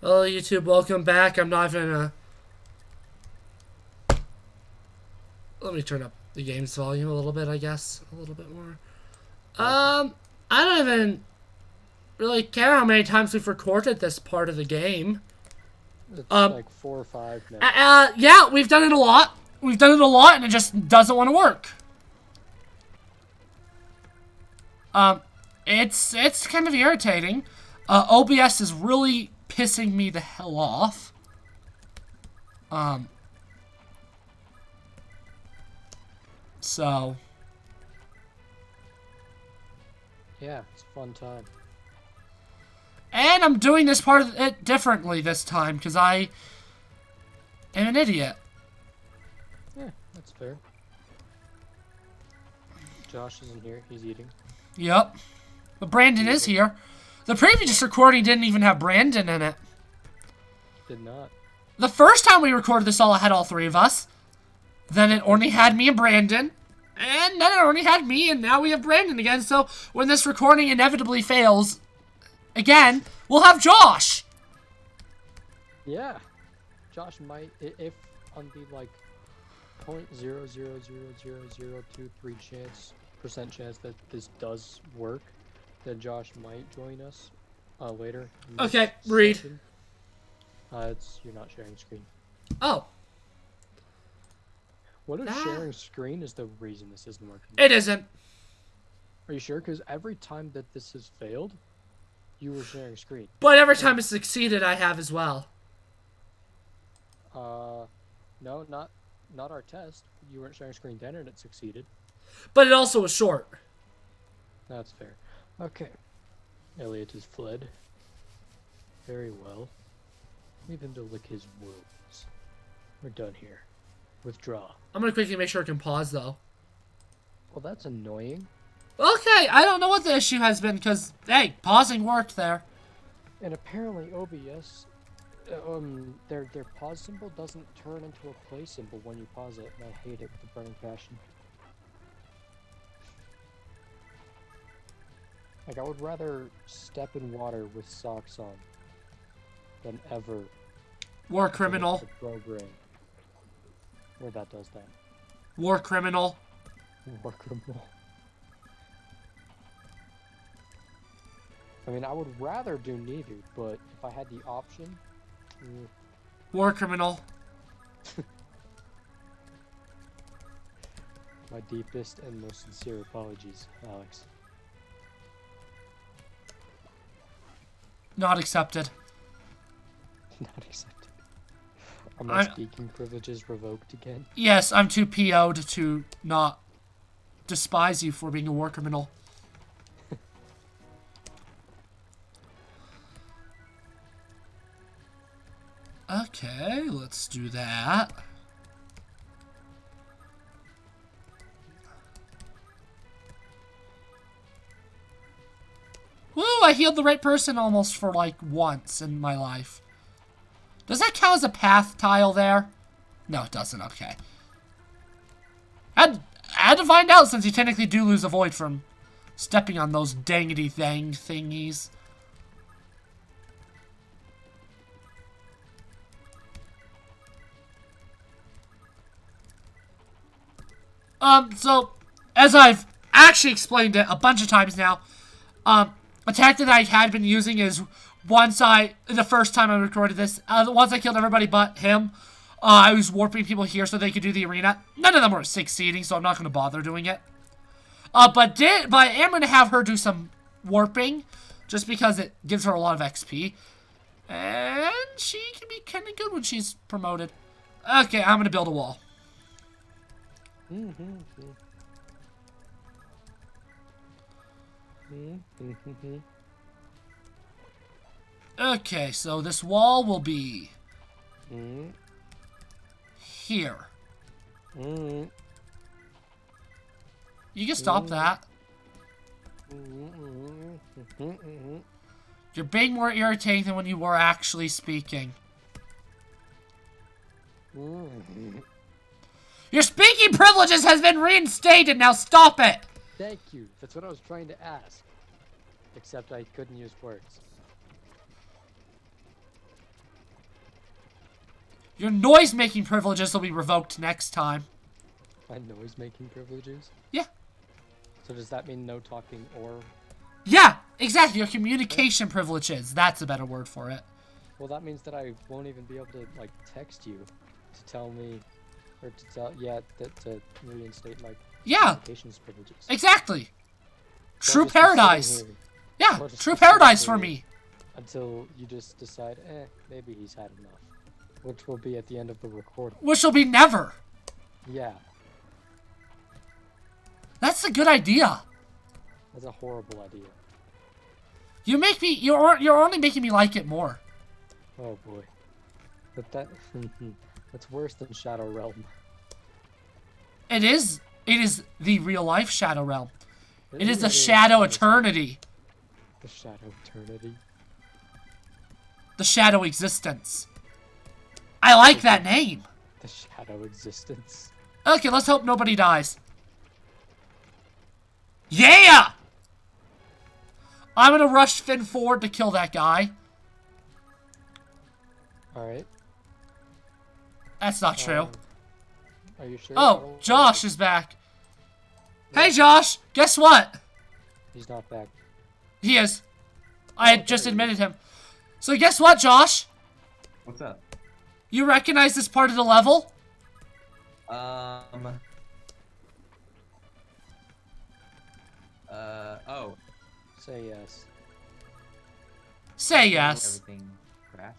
Hello, YouTube. Welcome back. I'm not even gonna. Let me turn up the game's volume a little bit, I guess. A little bit more. I don't even really care how many times we've recorded this part of the game. It's Um, like 4 or 5 now. yeah, we've done it a lot. We've done it a lot, and it just doesn't want to work. Um, it's kind of irritating. OBS is really pissing me the hell off. Um, so Yeah, it's a fun time. And I'm doing this part of it differently this time because I am an idiot. Yeah, that's fair. Josh isn't here. He's eating. Yep. But Brandon is here. The previous recording didn't even have Brandon in it. Did not. The first time we recorded this all, it had all three of us. Then it only had me and Brandon. And then it only had me, and now we have Brandon again. So when this recording inevitably fails, again, we'll have Josh. Yeah. Josh might, if on the like 0.0000023 percent chance that this does work, then Josh might join us later. Okay, read. Session. You're not sharing screen. Oh. What if sharing screen is the reason this isn't working? It isn't. Are you sure? Because every time that this has failed, you were sharing screen. But every time it succeeded, I have as well. No, not our test. You weren't sharing screen then, and it succeeded. But it also was short. That's fair. Okay. Elliot has fled. Very well. Leave him to lick his wounds. We're done here. Withdraw. I'm gonna quickly make sure I can pause, though. Well, that's annoying. Okay, I don't know what the issue has been, because, hey, pausing worked there. And apparently OBS, their pause symbol doesn't turn into a play symbol when you pause it, and I hate it with a burning passion. Like, I would rather step in water with socks on than ever War criminal. the program where that does that. War criminal. War criminal. I mean, I would rather do neither, but if I had the option... War criminal. My deepest and most sincere apologies, Alex. Not accepted. Not accepted. Are my speaking privileges revoked again? Yes, I'm too PO'd to not despise you for being a war criminal. Okay, let's do that. Woo, I healed the right person almost for like once in my life. Does that count as a path tile there? No, it doesn't. Okay. I had to find out since you technically do lose a void from stepping on those dangity thang thingies. So, as I've actually explained it a bunch of times now, a tactic that I had been using is the first time I recorded this, once I killed everybody but him, I was warping people here so they could do the arena. None of them were succeeding, so I'm not going to bother doing it. But I am going to have her do some warping, just because it gives her a lot of XP. And she can be kind of good when she's promoted. Okay, I'm going to build a wall. Okay, so this wall will be here. You can stop that. You're being more irritating than when you were actually speaking. Your speaking privileges has been reinstated, now stop it! Thank you. That's what I was trying to ask. Except I couldn't use words. Your noise-making privileges will be revoked next time. My noise-making privileges? Yeah. So does that mean no talking or... Yeah, exactly. Your communication privileges. That's a better word for it. Well, that means that I won't even be able to, like, text you to tell me... Or to tell... Yeah, to reinstate my communications privileges. Exactly. So True I'll just be sitting paradise. here Yeah, I'll just true be sitting paradise for here me. Until you just decide, maybe he's had enough. Which will be at the end of the recording. Which will be never. Yeah. That's a good idea. That's a horrible idea. You make me. You're only making me like it more. Oh boy. But that's worse than Shadow Realm. It is. It is the real life Shadow Realm. It is the really Shadow is. Eternity. The Shadow Eternity. The Shadow Existence. I like that name. The Shadow Existence. Okay, let's hope nobody dies. Yeah! I'm gonna rush Finn forward to kill that guy. Alright. That's not true. Are you sure? Oh, Josh is back. Hey, Josh! Guess what? He's not back. He is. I had just admitted him. So guess what, Josh? What's up? You recognize this part of the level? Oh. Say yes. Say yes. Everything crashed?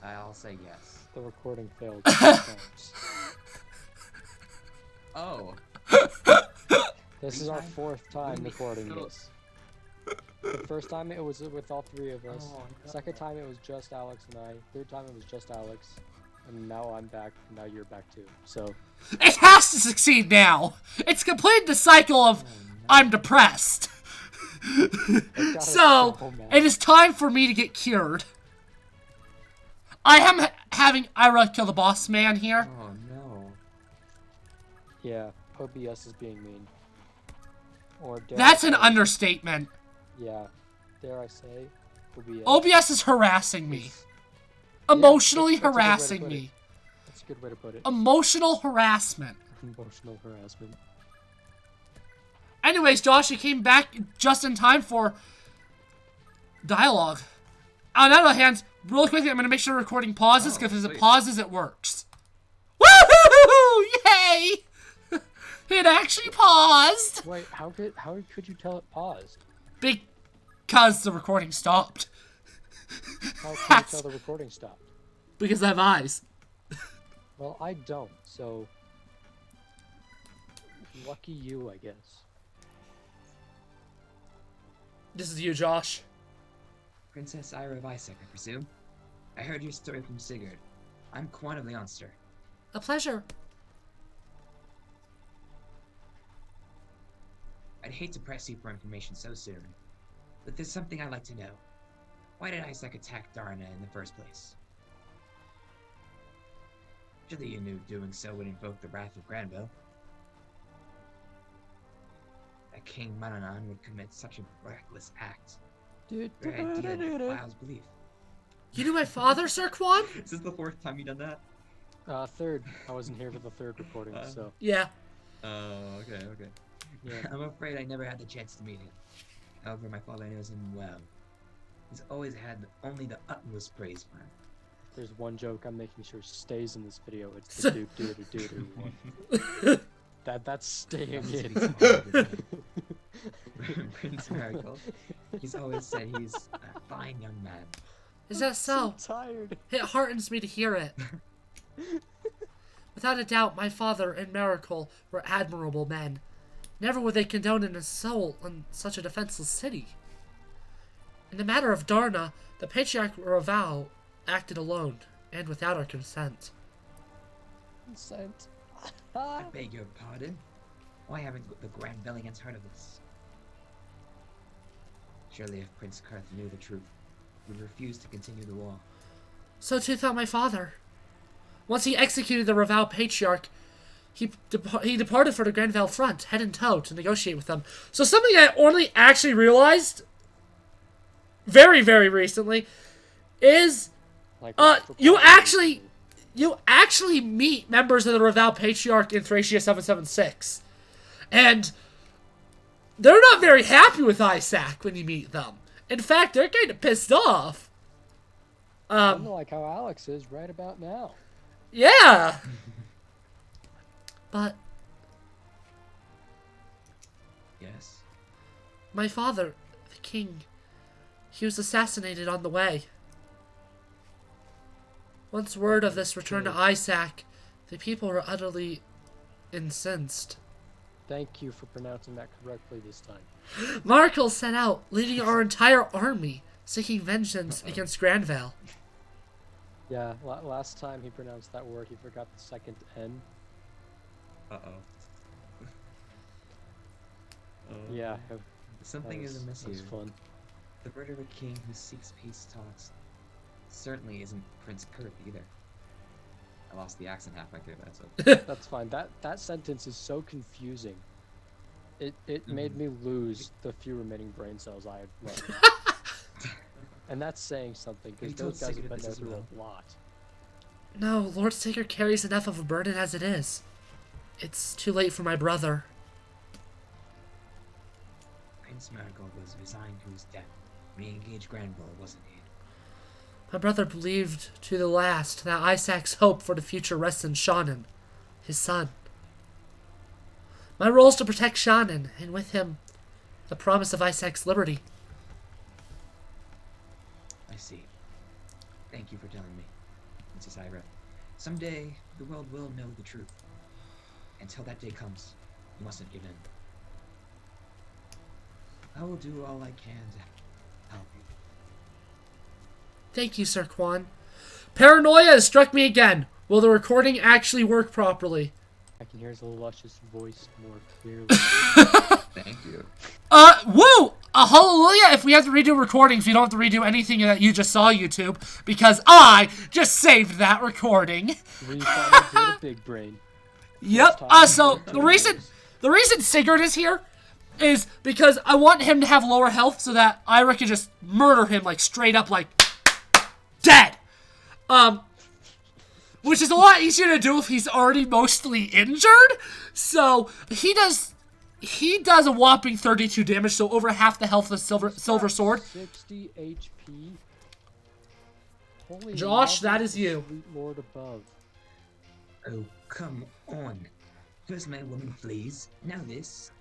I'll say yes. The recording failed 2 times. Oh. This is our 4th time recording this. The first time it was with all 3 of us. Oh, no. Second time it was just Alex and I. Third time it was just Alex. And now I'm back. And now you're back too. So. It has to succeed now. It's completed the cycle of I'm depressed. So, it is time for me to get cured. I am having Ira kill the boss man here. Oh no. Yeah, OBS is being mean. Or dare That's I an say- understatement. Yeah, dare I say, OBS. OBS is harassing me. Emotionally that's a good way to harassing put it. me. That's a good way to put it. Emotional harassment. Emotional harassment. Anyways, Josh, you came back just in time for dialogue. On the other hand, really quickly, I'm going to make sure the recording pauses, because if it sweet. pauses, it works. Woohoo! Yay! It actually paused! Wait, how could you tell it paused? Because the recording stopped. How can you tell the recording stopped? Because I have eyes. Well, I don't, so lucky you, I guess. This is you, Josh. Princess Ira of Isaac, I presume? I heard your story from Sigurd. I'm Quan of Leonster. A pleasure. I'd hate to press you for information so soon, but there's something I'd like to know. Why did Isaac attack Darna in the first place? Surely you knew doing so would invoke the wrath of Granville. That King Mananan would commit such a reckless act. Your idea defiles belief. You knew my father, Sir Quan? Is this the 4th time you've done that? Third. I wasn't here for the 3rd recording, so. Yeah. Oh, okay. Yeah. I'm afraid I never had the chance to meet him. However, my father knows him well. He's always had only the utmost praise for him. There's one joke I'm making sure stays in this video. It's the doop one. That's staying in. Prince Miracle. He's always said he's a fine young man. Is that so? I'm tired. It heartens me to hear it. Without a doubt, my father and Miracle were admirable men. Never would they condone an assault on such a defenseless city. In the matter of Darna, the Patriarch Raval acted alone, and without our consent. Consent. I beg your pardon? Why haven't the Granvillians heard of this? Surely if Prince Karth knew the truth, he would refuse to continue the war. So too thought my father. Once he executed the Raval Patriarch, he departed for the Granville front, head and toe, to negotiate with them. So something I only actually realized very, very recently is, Like, you actually, you actually meet members of the Reval Patriarch in Thracia 776. And they're not very happy with Isaac when you meet them. In fact, they're kind of pissed off. Kind of like how Alex is right about now. Yeah. But Yes. my father, the king, he was assassinated on the way. Once word of this returned to Isaac, the people were utterly incensed. Thank you for pronouncing that correctly this time. Markel set out, leading our entire army, seeking vengeance against Granvale. Yeah, last time he pronounced that word, he forgot the second N. Yeah, Something is amiss that was here. fun. The bird of a king who seeks peace talks. Certainly isn't Prince Kurt either. I lost the accent halfway through that, so... That's fine. That sentence is so confusing. It made me lose the few remaining brain cells I have left. And that's saying something, because those guys have been there through a lot. No, Lord Saker carries enough of a burden as it is. It's too late for my brother. Prince Marigold was resigned to his death when he engaged Granville, wasn't he? My brother believed to the last that Isaac's hope for the future rests in Shannon, his son. My role is to protect Shannon, and with him, the promise of Isaac's liberty. I see. Thank you for telling me, Princess Ira. Someday, the world will know the truth. Until that day comes, you mustn't give in. I will do all I can to help you. Thank you, Sir Quan. Paranoia has struck me again. Will the recording actually work properly? I can hear his luscious voice more clearly. Thank you. Woo! Hallelujah if we have to redo recordings, we don't have to redo anything that you just saw, YouTube, because I just saved that recording. We finally did a big brain. Yep. So the reason Sigurd is here is because I want him to have lower health so that Ira can just murder him, like, straight up, like, dead. Which is a lot easier to do if he's already mostly injured. So he does a whopping 32 damage, so over half the health of Silver Sword. 60 HP. Holy Josh, mother that is you. Sweet Lord above. Oh, come on. First man, woman, please. Now this.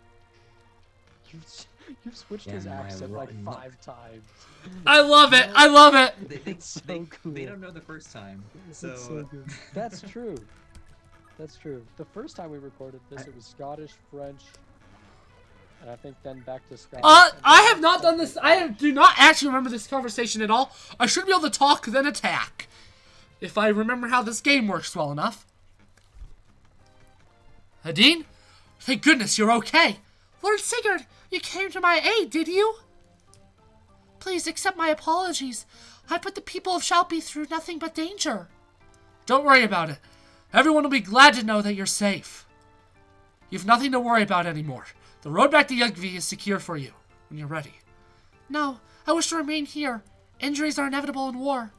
You've switched Yeah, his my accent like rotten 5 times. I love it. I love it. It's so cool. They don't know the first time, so... It's so good. That's true. That's true. The first time we recorded this, it was Scottish, French, and I think then back to Scottish. I have not done this. Do not actually remember this conversation at all. I should be able to talk, then attack. If I remember how this game works well enough. Hadine? Thank goodness you're okay. Lord Sigurd, you came to my aid, did you? Please accept my apologies. I put the people of Shalpy through nothing but danger. Don't worry about it. Everyone will be glad to know that you're safe. You've nothing to worry about anymore. The road back to Yugvi is secure for you, when you're ready. No, I wish to remain here. Injuries are inevitable in war.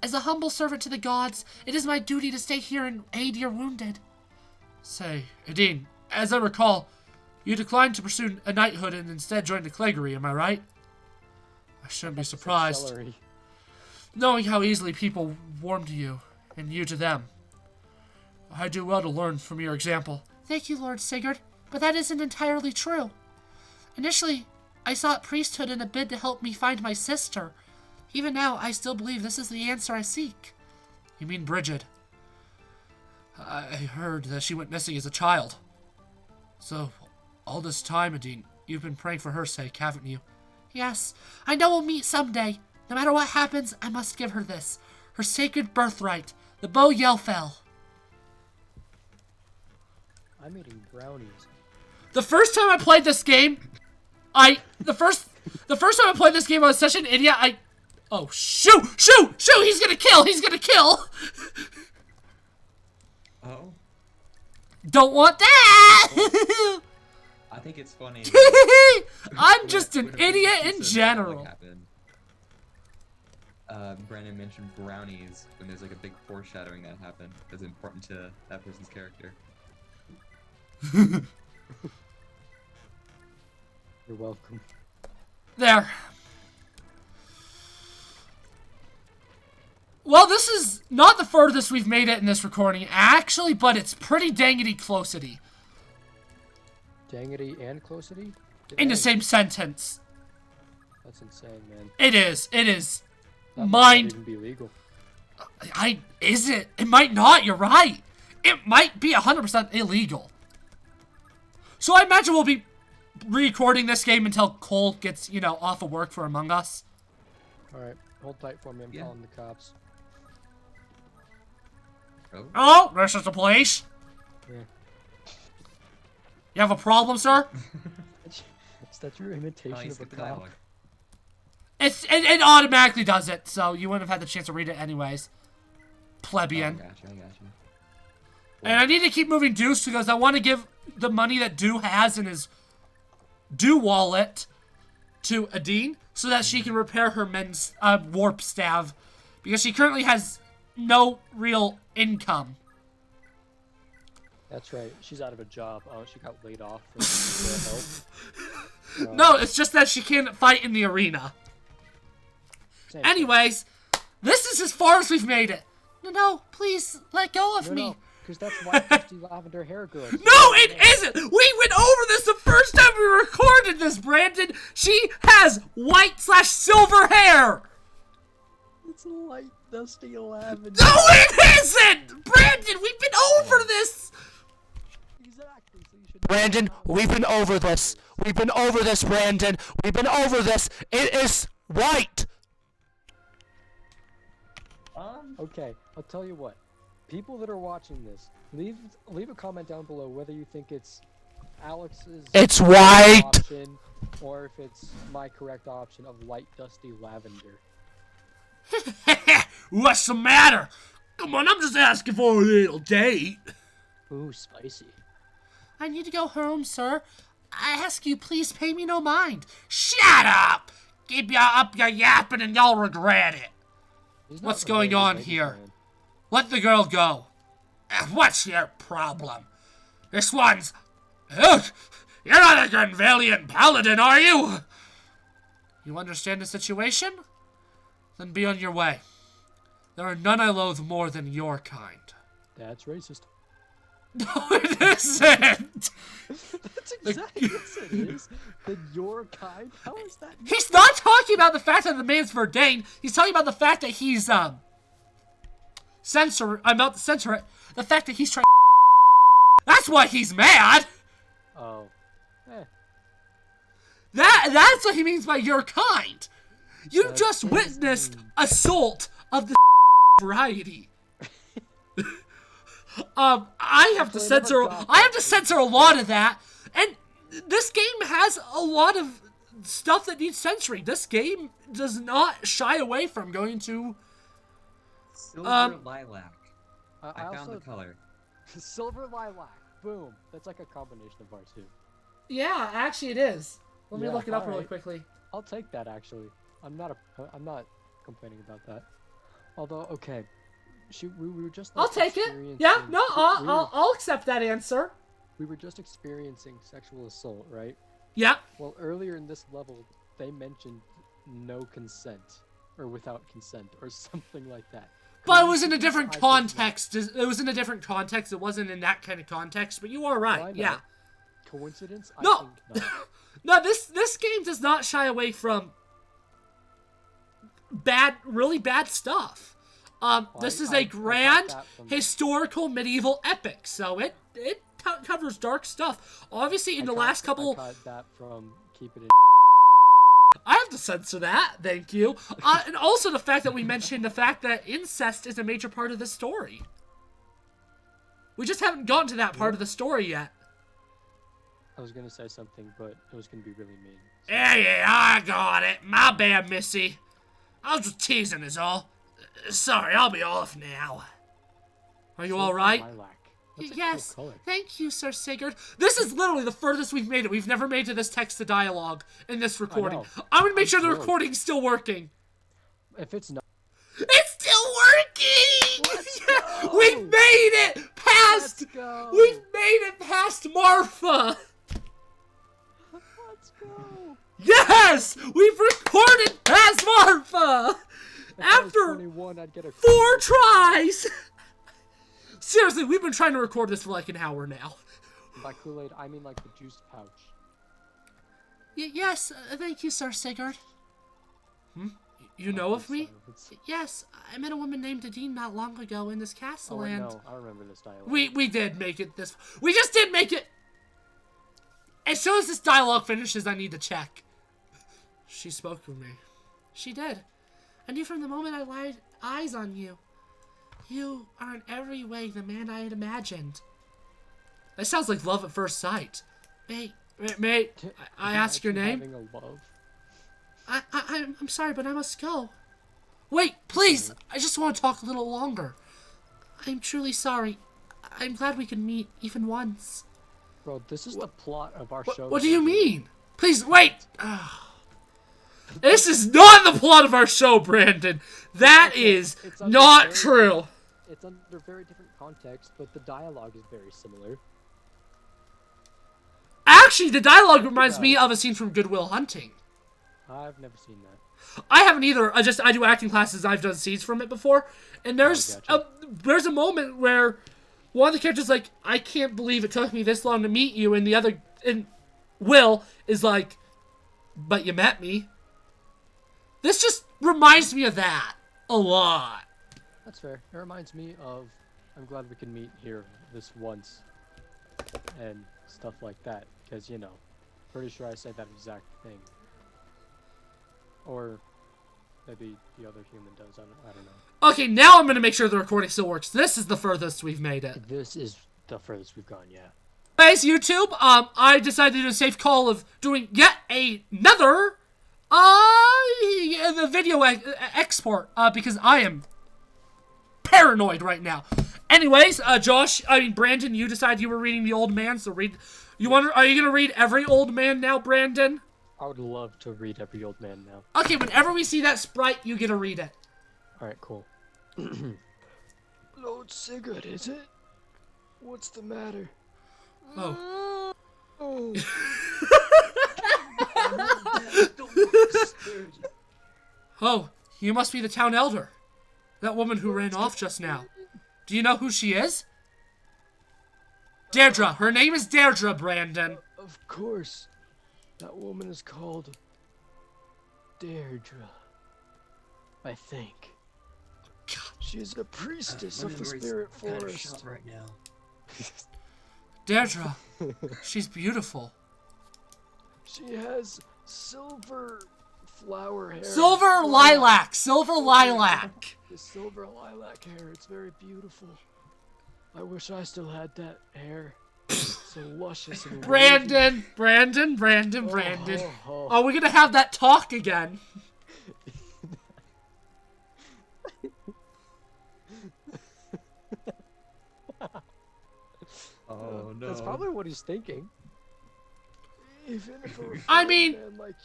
As a humble servant to the gods, it is my duty to stay here and aid your wounded. Say, Edine, as I recall, you declined to pursue a knighthood and instead joined the Cleggery, am I right? I shouldn't be surprised, knowing how easily people warm to you, and you to them. I do well to learn from your example. Thank you, Lord Sigurd, but that isn't entirely true. Initially, I sought priesthood in a bid to help me find my sister. Even now, I still believe this is the answer I seek. You mean Bridget? I heard that she went missing as a child. So, all this time, Edine, you've been praying for her sake, haven't you? Yes, I know we'll meet someday. No matter what happens, I must give her this. Her sacred birthright, the bow Yelfell. I'm eating brownies. The first time I played this game, the first time I played this game, I was such an idiot. Oh, shoot! He's gonna kill! Oh? Don't want that! I think it's funny. I'm just an idiot in general. Brandon mentioned brownies when there's like a big foreshadowing that happened. That's important to that person's character. You're welcome. There. Well, this is not the furthest we've made it in this recording, actually, but it's pretty dangity closity. Dangity and closity? In the same sentence. That's insane, man. It is. It is. That Mind. might even be legal. Is it? It might not. You're right. It might be 100% illegal. So I imagine we'll be recording this game until Cole gets, off of work for Among Us. Alright, hold tight for me. I'm calling the cops. Oh? Oh, this is the police. Yeah. You have a problem, sir? Is that your imitation of a cop? It automatically does it, so you wouldn't have had the chance to read it anyways. Plebeian. I got you. And I need to keep moving Deuce because I want to give the money that Dew has in his Dew wallet to Adine so that she can repair her men's warp staff because she currently has no real income. That's right. She's out of a job. Oh, she got laid off from help. No, it's just that she can't fight in the arena. Anyways, this is as far as we've made it. No, please let go of me. Because that's why Dusty Lavender Hair Girl. No, it isn't! We went over this the first time we recorded this, Brandon! She has white/silver hair! It's light Dusty Lavender. No, it isn't! Brandon, we've been over this! Exactly, so you should... Brandon, we've been over this. We've been over this, Brandon. We've been over this. It is white! Okay, I'll tell you what. People that are watching this, leave a comment down below whether you think it's Alex's white option or if it's my correct option of light dusty lavender. What's the matter? Come on, I'm just asking for a little date. Ooh, spicy. I need to go home, sir. I ask you, please pay me no mind. Shut up! Keep your yapping and y'all regret it. What's going on here? Man. Let the girl go. What's your problem? This one's... Ugh, you're not a Grenvalian paladin, are you? You understand the situation? Then be on your way. There are none I loathe more than your kind. That's racist. No, it isn't! That's exactly yes it is. Then your kind? How is that? He's not talking about the fact that the man's Verdane. He's talking about the fact that he's, about to censor it. The fact that he's trying. That's why he's mad. Oh. That's what he means by your kind. You That's just crazy. witnessed assault of the variety. I have to censor a lot of that, and this game has a lot of stuff that needs censoring. This game does not shy away from going to Silver lilac. I found also, the color. Silver lilac. Boom. That's like a combination of our two. Yeah, actually it is. Let me Yeah, look it up really alright. quickly. I'll take that actually. I'm not complaining about that. Although, okay, we were just. I'll take it. Yeah, no, I'll accept that answer. We were just experiencing sexual assault, right? Yeah. Well, earlier in this level, they mentioned no consent or without consent or something like that. But it was in a different context. It was in a different context. It wasn't in that kind of context. But you are right. Yeah. Coincidence? No. I think not. No, this game does not shy away from really bad stuff. This is a grand historical medieval epic, so it covers dark stuff. Obviously, in the last couple, I caught that from Keep It In. I have to censor that. Thank you. And also the fact that we mentioned the fact that incest is a major part of the story. We just haven't gotten to that part of the story yet. I was gonna say something, but it was gonna be really mean. So. Yeah, I got it. My bad, Missy. I was just teasing is all. Sorry, I'll be off now. Are you alright? Yes. Cool color. Thank you, Sir Sigurd. This is literally the furthest we've made it. We've never made to this text-to-dialogue in this recording. I'm gonna make sure the recording's still working. If it's not, It's still working! Let's go! We made it past... Let's go! We made it past Marfa! Let's go! Yes! We've recorded past Marfa! If I was After 21, I'd get a 4 tries! Seriously, we've been trying to record this for like an hour now. By Kool-Aid, I mean like the juice pouch. Yes, thank you, Sir Sigurd. You know of me? Silence. Yes, I met a woman named Nadine not long ago in this castle, Oh, I and know. I remember this dialogue. we did make it this. We just did make it. As soon as this dialogue finishes, I need to check. She spoke with me. She did. I knew from the moment I laid eyes on you. You are in every way the man I had imagined. That sounds like love at first sight. Mate, I ask your name? Having a love. I'm sorry, but I must go. Wait, please! I just want to talk a little longer. I'm truly sorry. I'm glad we could meet even once. Bro, this is the plot of our show. What do you mean? Please, wait! This is not the plot of our show, Brandon. That is not true. It's under very different context, but the dialogue is very similar. Actually, the dialogue reminds me of a scene from Good Will Hunting. I've never seen that. I haven't either. I do acting classes. I've done scenes from it before, and there's a moment where one of the characters is like, "I can't believe it took me this long to meet you," and the other, and Will is like, "But you met me." This just reminds me of that a lot. That's fair. It reminds me of, I'm glad we can meet here this once, and stuff like that. Because, you know, pretty sure I said that exact thing. Or maybe the other human does. I don't know. Okay, now I'm gonna make sure the recording still works. This is the furthest we've made it. This is the furthest we've gone, yeah. Guys, YouTube, I decided to do a safe call of doing yet another, the video export, because I am paranoid right now. Anyways, Brandon, you decided you were reading The Old Man, so read. Are you gonna read every Old Man now, Brandon? I would love to read every Old Man now. Okay, whenever we see that sprite, you get to read it. Alright, cool. Lord Sigurd, is it? What's the matter? Oh. Oh. Oh, you must be the town elder. That woman who ran off just now. Do you know who she is? Deirdre. Her name is Deirdre, Brandon. Of course. That woman is called Deirdre. I think. She is a priestess of the spirit forest. Right now. Deirdre. She's beautiful. She has silver flower hair. Silver lilac. Silver lilac. The silver lilac hair. It's very beautiful. I wish I still had that hair. So luscious and Brandon. Are we gonna have that talk again? Oh no. That's probably what he's thinking. I mean,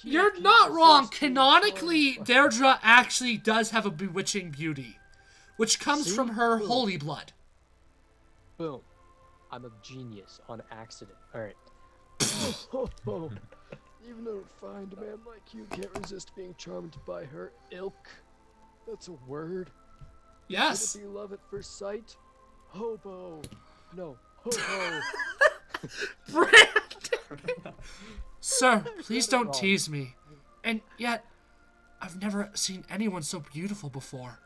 you're not wrong. Canonically, Deirdre actually does have a bewitching beauty, which comes from her holy blood. Boom. I'm a genius on accident. Alright. Even a refined man like you can't resist being charmed by her ilk. That's a word. Yes. Would it be love at first sight? Hobo. No. Ho-ho. Brandon! Sir, please don't tease me. And yet, I've never seen anyone so beautiful before.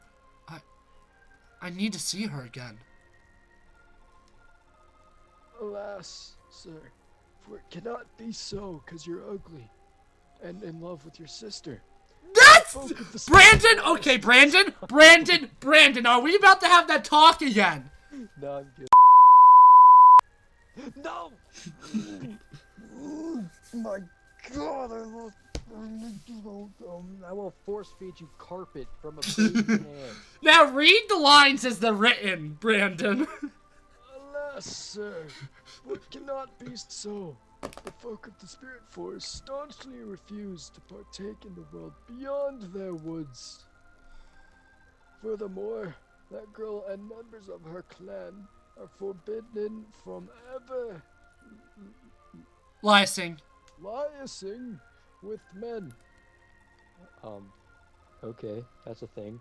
I need to see her again. Alas, sir, for it cannot be so, because you're ugly, and in love with your sister. That's... Brandon! Okay, Brandon! Are we about to have that talk again? No, I'm good. No! My God, I will force feed you carpet from a baby's hand. Now read the lines as they're written, Brandon. Alas, sir, what cannot be so? The folk of the Spirit Forest staunchly refuse to partake in the world beyond their woods. Furthermore, that girl and members of her clan are forbidden from ever Liasing. liaising with men. Okay, that's a thing.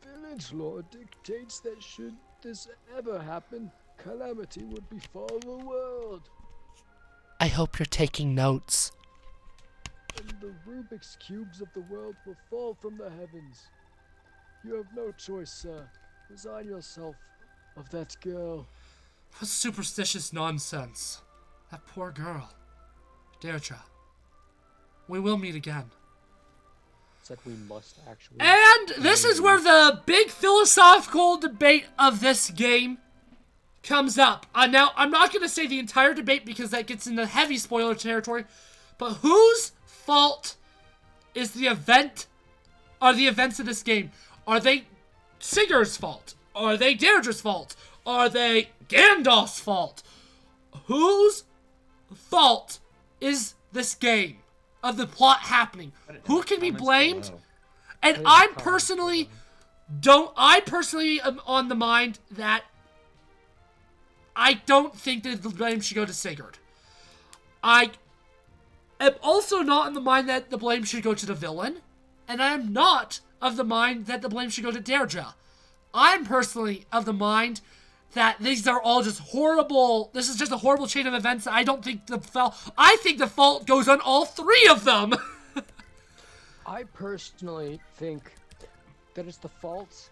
Village law dictates that should this ever happen, calamity would befall the world. I hope you're taking notes. And the Rubik's cubes of the world will fall from the heavens. You have no choice, sir. Resign yourself of that girl. What superstitious nonsense. That poor girl. Deirdre. We will meet again. Said we must actually. And this is where the big philosophical debate of this game comes up. Now, I'm not going to say the entire debate because that gets into heavy spoiler territory, but whose fault is the events of this game? Are they Sigurd's fault? Are they Deirdre's fault? Are they Gandalf's fault? Whose fault is this game of the plot happening? Who can be blamed? And I personally am on the mind that I don't think that the blame should go to Sigurd. I am also not in the mind that the blame should go to the villain, and I am not of the mind that the blame should go to Deirdre. I'm personally of the mind that these are all just horrible. This is just a horrible chain of events. I don't think I think the fault goes on all three of them. I personally think that it's the fault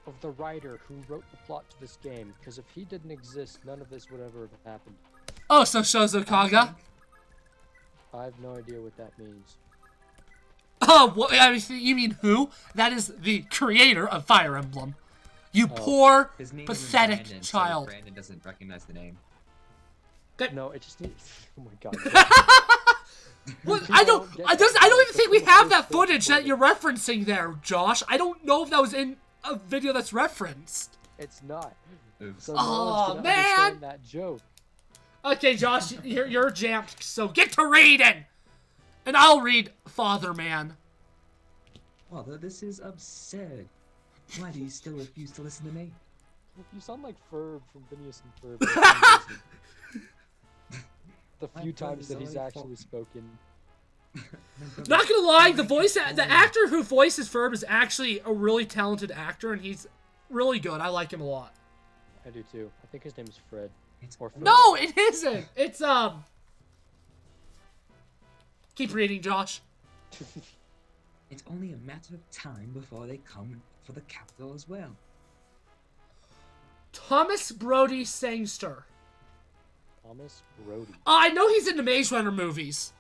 of the writer who wrote the plot to this game, because if he didn't exist, none of this would ever have happened. Oh, so Shozo Kaga? I have no idea what that means. Oh, you mean who? That is the creator of Fire Emblem. You poor, His name pathetic isn't Brandon, child. So Brandon doesn't recognize the name. No, it just needs. Oh my god. Well, I don't even think we have that footage that you're referencing there, Josh. I don't know if that was in a video that's referenced. It's not. Oops. So no one's gonna man! understand that joke. Okay, Josh, you're jammed, so get to reading! And I'll read Father Man. Father, this is absurd. Why do you still refuse to listen to me? You sound like Ferb from Phineas and Ferb. The few times that he's actually spoken. Not gonna lie, the actor who voices Ferb is actually a really talented actor, and he's really good. I like him a lot. I do too. I think his name is Fred. Or Ferb. No, it isn't. It's Keep reading, Josh. It's only a matter of time before they come for the capital as well. Thomas Brody Sangster. Thomas Brody. I know he's in the Maze Runner movies.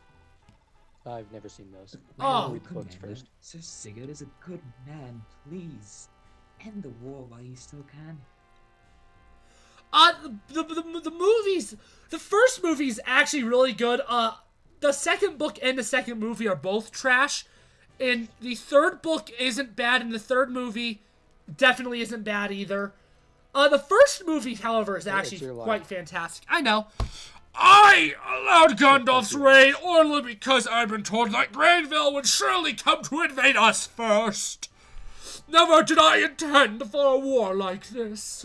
I've never seen those. Oh. Read the books first. Sir Sigurd is a good man. Please, end the war while you still can. The movies, the first movie is actually really good. The second book and the second movie are both trash. And the third book isn't bad, and the third movie definitely isn't bad either. The first movie, however, is actually quite fantastic. I know. I allowed Gandalf's reign only because I've been told that Grainville would surely come to invade us first. Never did I intend for a war like this.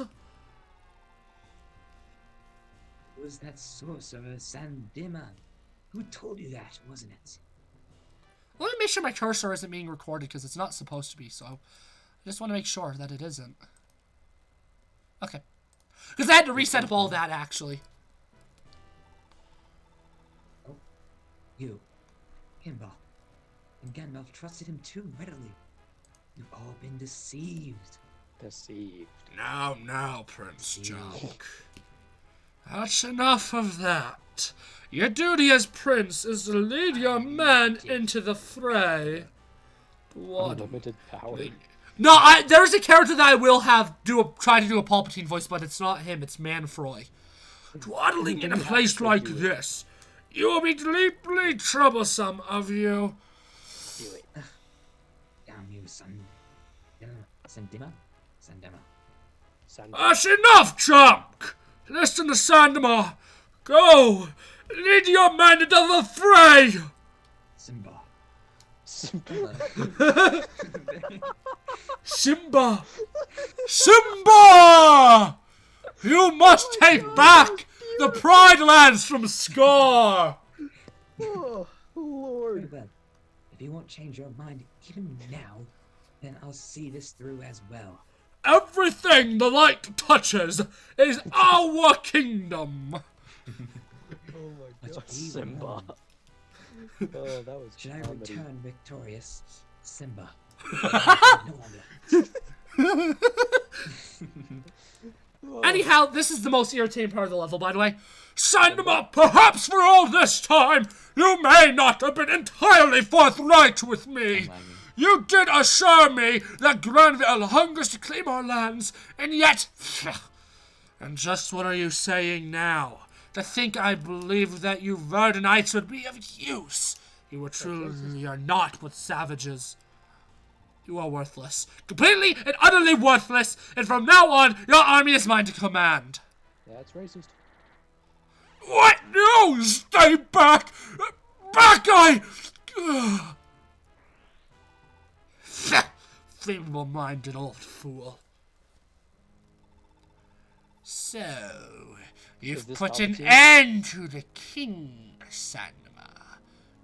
It was that sorcerer Sandima who told you that, wasn't it? Let me make sure my cursor isn't being recorded because it's not supposed to be, so I just want to make sure that it isn't. Okay. Because I had to reset up all that, actually. Oh, you, Kimba, and Gandalf trusted him too readily. You've all been deceived. Deceived. Now, Prince Joke. That's enough of that. Your duty as prince is to lead your men into the fray. Unlimited power. No, there's a character that I will have try to do a Palpatine voice, but it's not him, it's Manfroy. Dwaddling in a place like this, you will be deeply troublesome of you. Do it. Damn you, Sandima? That's enough, chunk! Listen to Sandima. Go! Lead your men into the fray! Simba. Simba! Simba! You must take back the Pride Lands from Scar! Oh, Lord. Very well. If you won't change your mind even now, then I'll see this through as well. Everything the light touches is our kingdom! Oh my Let's God, be Simba. one. Oh, that was Should I comedy. return victorious, Simba? No longer. Oh, Anyhow, this is the most irritating part of the level, by the way. Sign them up! Perhaps for all this time, you may not have been entirely forthright with me. You did assure me that Granville hungers to claim our lands, and yet... And just what are you saying now? To think I believed that you Verdanites would be of use. You truly are not but savages. You are worthless. Completely and utterly worthless, and from now on, your army is mine to command. that's racist. What? No! Stay back! Back, feeble-minded old fool. So, you've this put an Palpatine? end to the king, Sanma.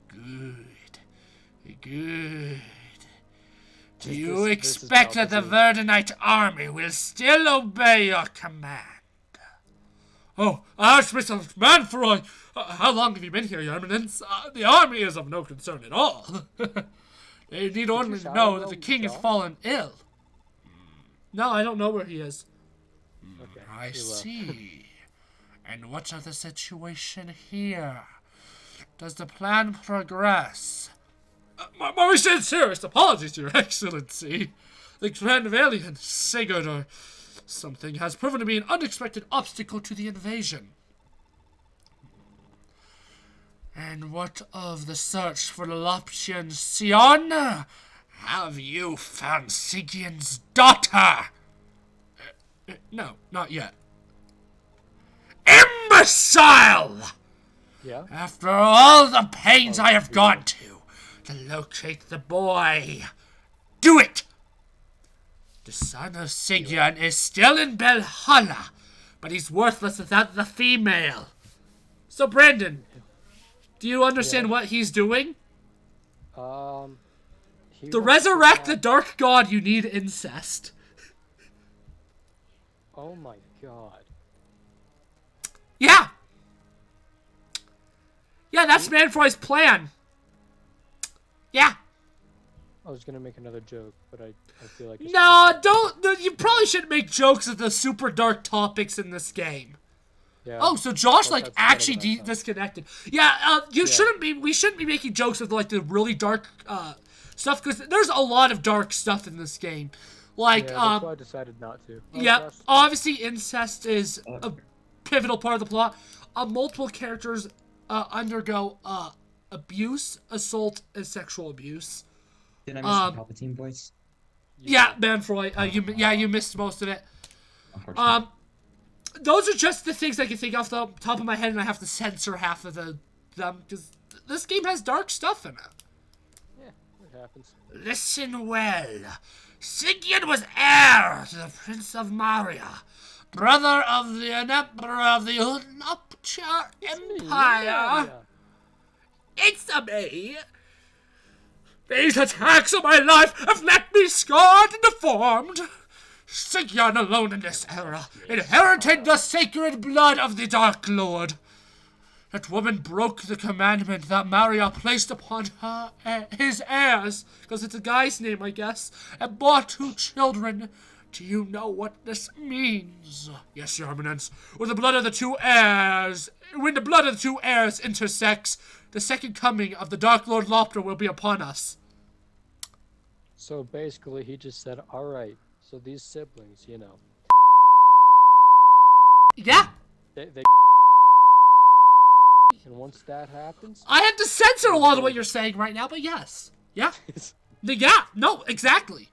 Good. Good. Do you this is expect that the Palpatine. Verdanite army will still obey your command? Oh, Archbishop Manfroy! How long have you been here, Your Eminence? The army is of no concern at all. They need only to know that the king has fallen ill. No, I don't know where he is. Okay. I you, see. And what's the situation here? Does the plan progress? My sincerest apologies, Your Excellency. The Granvillian, Sigurd, or something, has proven to be an unexpected obstacle to the invasion. And what of the search for the Loptian Sion? Have you found Sigian's daughter? No, not yet. Imbecile! Yeah? After all the pains I have gone to locate the boy, do it! The son of Sigian is still in Belhalla, but he's worthless without the female. So, Brandon, do you understand what he's doing? he To wants to resurrect the have- dark god, you need incest. Oh my God. Yeah! Yeah, that's Manfroy's plan. Yeah. I was gonna make another joke, but I feel like it's No, don't. No, you probably shouldn't make jokes of the super dark topics in this game. Yeah. Oh, so Josh, Well, like, that's better actually than I thought. disconnected. Yeah, shouldn't be, we shouldn't be making jokes of, like, the really dark, stuff, because there's a lot of dark stuff in this game. Like, Yeah, that's why I decided not to. Oh, yeah, gosh. obviously incest is a pivotal part of the plot. Multiple characters, undergo, abuse, assault, and sexual abuse. Did I miss the Palpatine voice? Yeah, Manfroy, you missed most of it. Unfortunately. Those are just the things I can think off the top of my head, and I have to censor half of them, because this game has dark stuff in it. Yeah, it happens. Listen well. Sigian was heir to the Prince of Maria, brother of the Emperor of the Unopcha Empire. Yeah. It's a me. These attacks on my life have left me scarred and deformed. Sigian alone in this era inherited the sacred blood of the Dark Lord. That woman broke the commandment that Maria placed upon her, his heirs, because it's a guy's name, I guess, and bore 2 children. Do you know what this means? Yes, Your Eminence. When the blood of the 2 heirs intersects, the second coming of the Dark Lord Lopter will be upon us. So basically, he just said, "All right." So these siblings, you know, Yeah. they and once that happens, I have to censor a lot of what you're saying right now, but yes. Yeah. Yeah. No, exactly.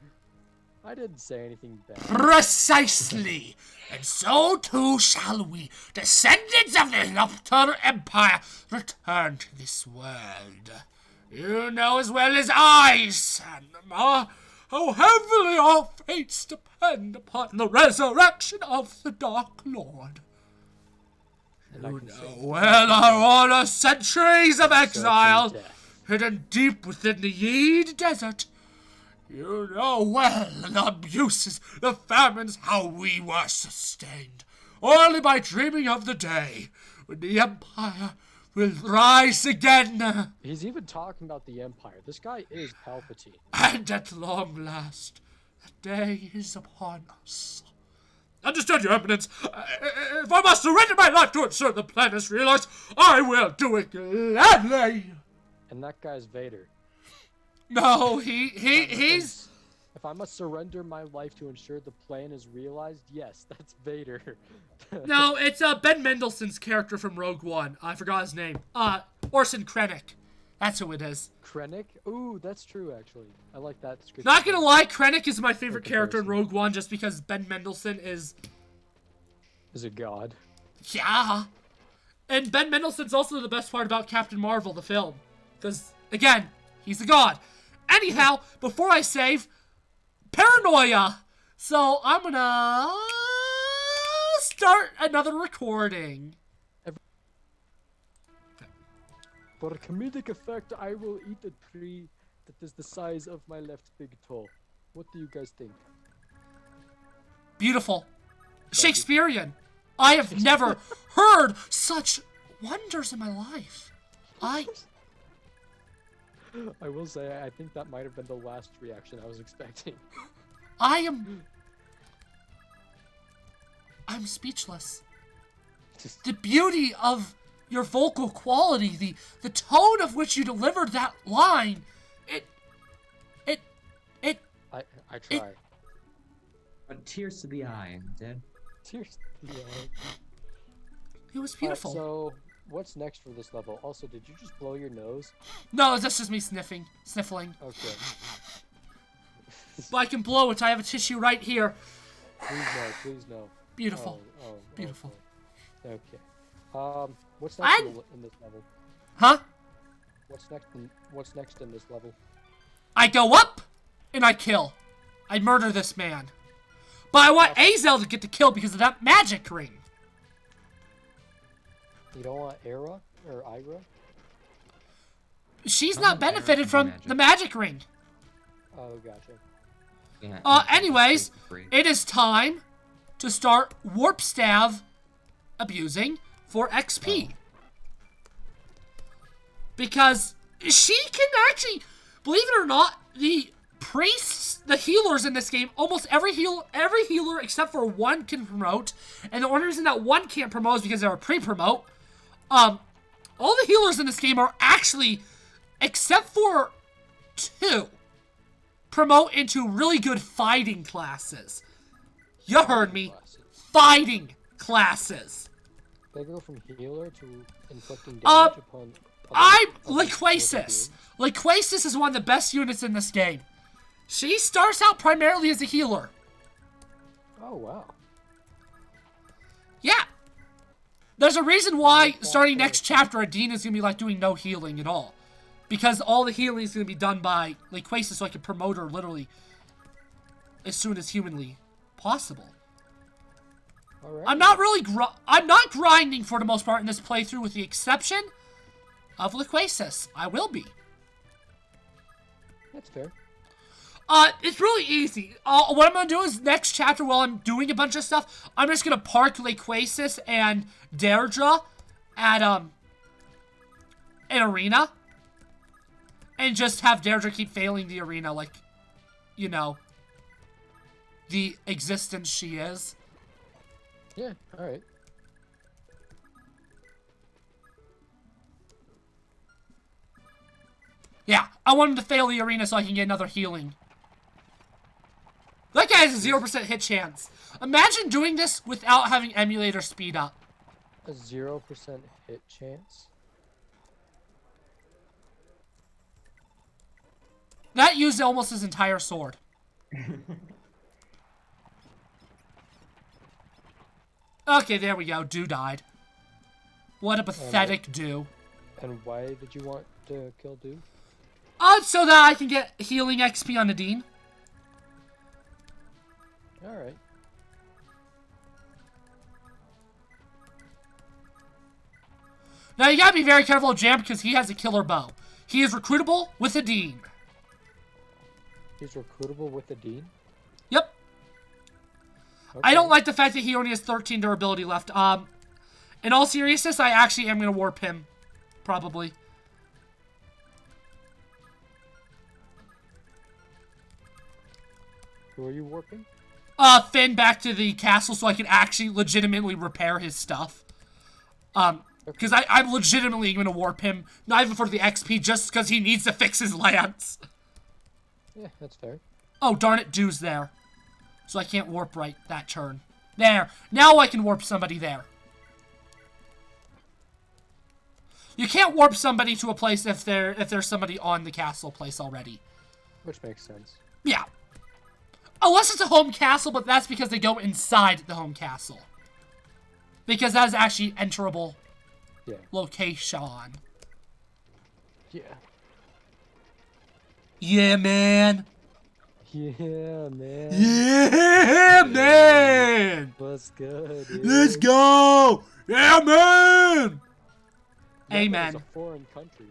I didn't say anything bad. Precisely. And so too shall we, descendants of the Lopter Empire, return to this world. You know as well as I, Sanma, how heavily our fates depend upon the resurrection of the Dark Lord. You know well our honor centuries of exile, hidden deep within the Yeed Desert. You know well the abuses, the famines, how we were sustained, only by dreaming of the day when the Empire will rise again. He's even talking about the Empire. This guy is Palpatine. And at long last, the day is upon us. Understood, Your Eminence. If I must surrender my life to ensure the plan is realized, I will do it gladly. And that guy's Vader. No, he's... If I must surrender my life to ensure the plan is realized, yes, that's Vader. No, it's Ben Mendelsohn's character from Rogue One. I forgot his name. Orson Krennic. That's who it is. Krennic? Ooh, that's true, actually. I like that description. Not gonna lie, Krennic is my favorite character in Rogue One just because Ben Mendelsohn is... Is a god. Yeah. And Ben Mendelsohn's also the best part about Captain Marvel, the film. Because, again, he's a god. Anyhow, before I save, paranoia. So I'm gonna start another recording. For a comedic effect, I will eat a tree that is the size of my left big toe. What do you guys think? Beautiful. Shakespearean. I have never heard such wonders in my life. I will say, I think that might have been the last reaction I was expecting. I'm speechless. The beauty of your vocal quality, the tone of which you delivered that line, I try. But tears to the eye, Dad. Tears. Yeah. It was beautiful. So, what's next for this level? Also, did you just blow your nose? No, that's just me sniffling. Okay. But I can blow it. I have a tissue right here. Please no. Beautiful. Oh, beautiful. Okay. What's next in this level? Huh? What's next in this level? I go up and I kill. I murder this man. But I want Azel to get the kill because of that magic ring. You don't want Era or Ira? She's not benefited from the magic ring. Oh, gotcha. Yeah, anyways, it is time to start Warp Stav abusing for XP. Because she can actually, believe it or not, the priests, the healers in this game, almost every healer except for one can promote. And the only reason that one can't promote is because they're a pre-promote. All the healers in this game are actually, except for 2, promote into really good fighting classes. You heard me. Fighting classes. They go from healer to inflicting damage upon... I'm Laquasis. Laquasis is one of the best units in this game. She starts out primarily as a healer. Oh, wow. Yeah. There's a reason why, starting next chapter, Adina's going to be, like, doing no healing at all. Because all the healing is going to be done by Laquasis, so I can promote her literally as soon as humanly possible. Alright. I'm not grinding for the most part in this playthrough, with the exception of Laquasis. I will be. That's fair. It's really easy. What I'm gonna do is next chapter, while I'm doing a bunch of stuff, I'm just gonna park Laquasis and Deirdre at an arena, and just have Deirdre keep failing the arena, like, you know, the existence she is. Yeah. All right. Yeah, I want him to fail the arena so I can get another healing. That guy has a 0% hit chance. Imagine doing this without having emulator speed up. A 0% hit chance? That used almost his entire sword. Okay, there we go. Do died. What a pathetic do. And why did you want to kill Do? So that I can get healing XP on Nadine. Alright. Now you gotta be very careful of Jam because he has a killer bow. He is recruitable with a Dean. He's recruitable with a Dean? Yep. Okay. I don't like the fact that he only has 13 durability left. In all seriousness, I actually am gonna warp him. Probably. Who are you warping? Finn back to the castle so I can actually legitimately repair his stuff. Because I'm legitimately going to warp him, not even for the XP, just because he needs to fix his lance. Yeah, that's fair. Oh, darn it, Dew's there. So I can't warp right that turn. There. Now I can warp somebody there. You can't warp somebody to a place if there's somebody on the castle place already. Which makes sense. Yeah. Unless it's a home castle, but that's because they go inside the home castle. Because that is actually enterable location. Yeah. Yeah, man. Yeah, man. Yeah, man. What's good, dude? Let's go. Yeah, man. Amen. It's a foreign country.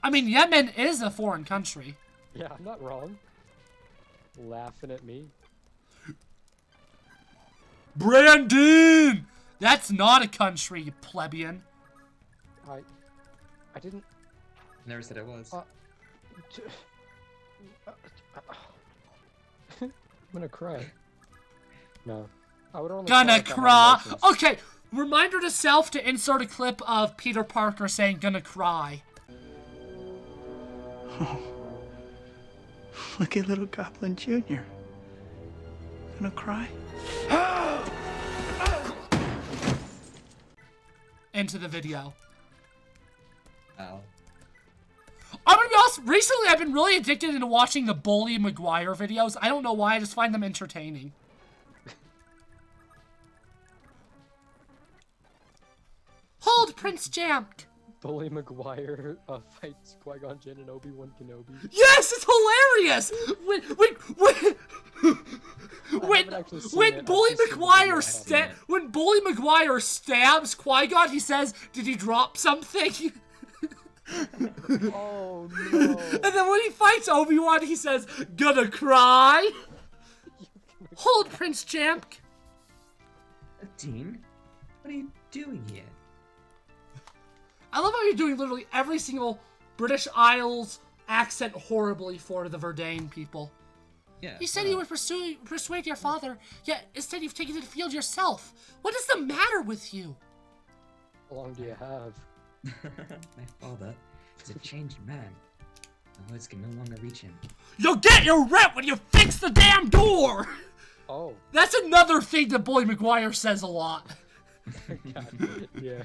I mean, Yemen is a foreign country. Yeah, I'm not wrong. Laughing at me. Brandon! That's not a country, you plebeian. I didn't... Never said it was. I'm gonna cry. No. I would only Gonna cry. cry. Okay, reminder to self to insert a clip of Peter Parker saying gonna cry. Oh. Look at little Goblin Jr. Gonna cry? Into the video. Ow. I'm gonna be honest, recently I've been really addicted into watching the Bully Maguire videos. I don't know why, I just find them entertaining. Hold, Prince Jamk! Bully Maguire fights Qui-Gon Jinn and Obi-Wan Kenobi. Yes, it's hilarious! When Bully Maguire stabs Qui-Gon, he says, "Did he drop something?" Oh no! And then when he fights Obi-Wan, he says, "Gonna cry." Hold, Prince Jamk. Dean, what are you doing here? I love how you're doing literally every single British Isles accent horribly for the Verdane people. Yeah. You said you would persuade your father, yet instead you've taken to the field yourself. What is the matter with you? How long do you have? My father is a changed man. My words can no longer reach him. You'll get your rent when you fix the damn door! Oh. That's another thing that Bully Maguire says a lot. God. Yeah.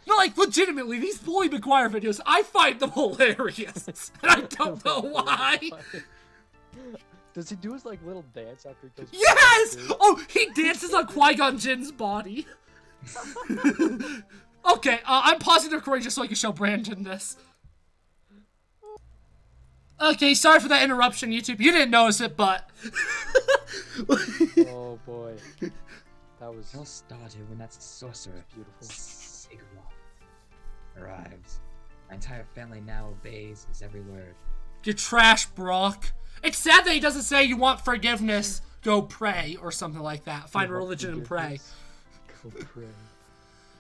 No, like, legitimately, these Bully Maguire videos, I find them hilarious. And I don't know why. Does he do his, like, little dance after he kills Yes! Oh, he dances on Qui-Gon Jinn's body. Okay, I'm pausing the recording just so I can show Brandon this. Okay, sorry for that interruption, YouTube. You didn't notice it, but... Oh, boy. That was... It all started when that sorcerer, beautiful. Sigurd, arrives. My entire family now obeys his every word. You trash, Brock. It's sad that he doesn't say you want forgiveness, go pray, or something like that. Find religion and pray. Go pray.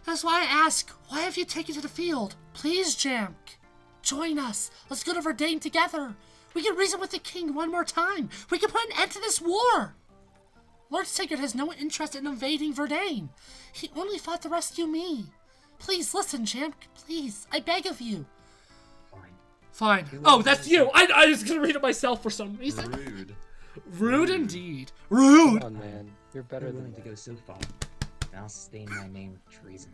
That's why I ask, why have you taken to the field? Please, Jamk. Join us. Let's go to Verdane together. We can reason with the king one more time. We can put an end to this war. Lord Sigurd has no interest in invading Verdane. He only fought to rescue me. Please listen, Jamk. Please, I beg of you. Fine. Oh, that's you. I was gonna read it myself for some reason. Rude. Rude indeed. Rude. Come on, man. You're better You're than willing to go so far, and I'll stain my name with treason.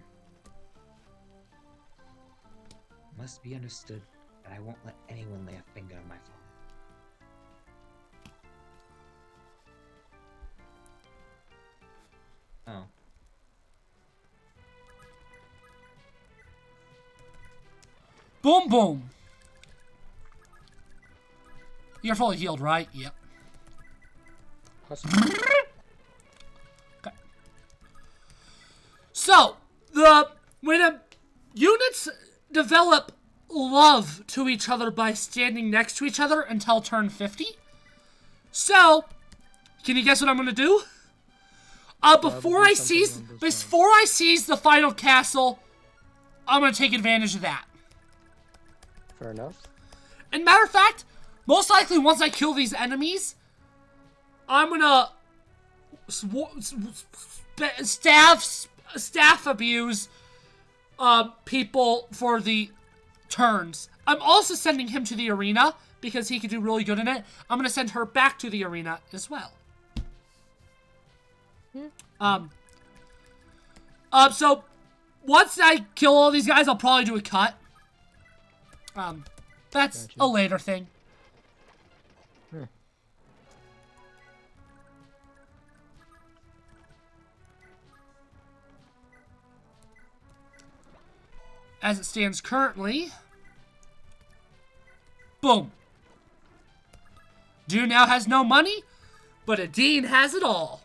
It must be understood that I won't let anyone lay a finger on my father. Oh. Boom, boom. You're fully healed, right? Yep. Possibly. Okay. So, when units develop love to each other by standing next to each other until turn 50. So, can you guess what I'm gonna do? Before I seize the final castle, I'm gonna take advantage of that. Fair enough. And matter of fact, most likely once I kill these enemies, I'm gonna staff abuse people for the turns. I'm also sending him to the arena because he could do really good in it. I'm gonna send her back to the arena as well. So once I kill all these guys, I'll probably do a cut. That's Gotcha. a later thing. Hmm. As it stands currently, boom. Dune now has no money, but Adine has it all.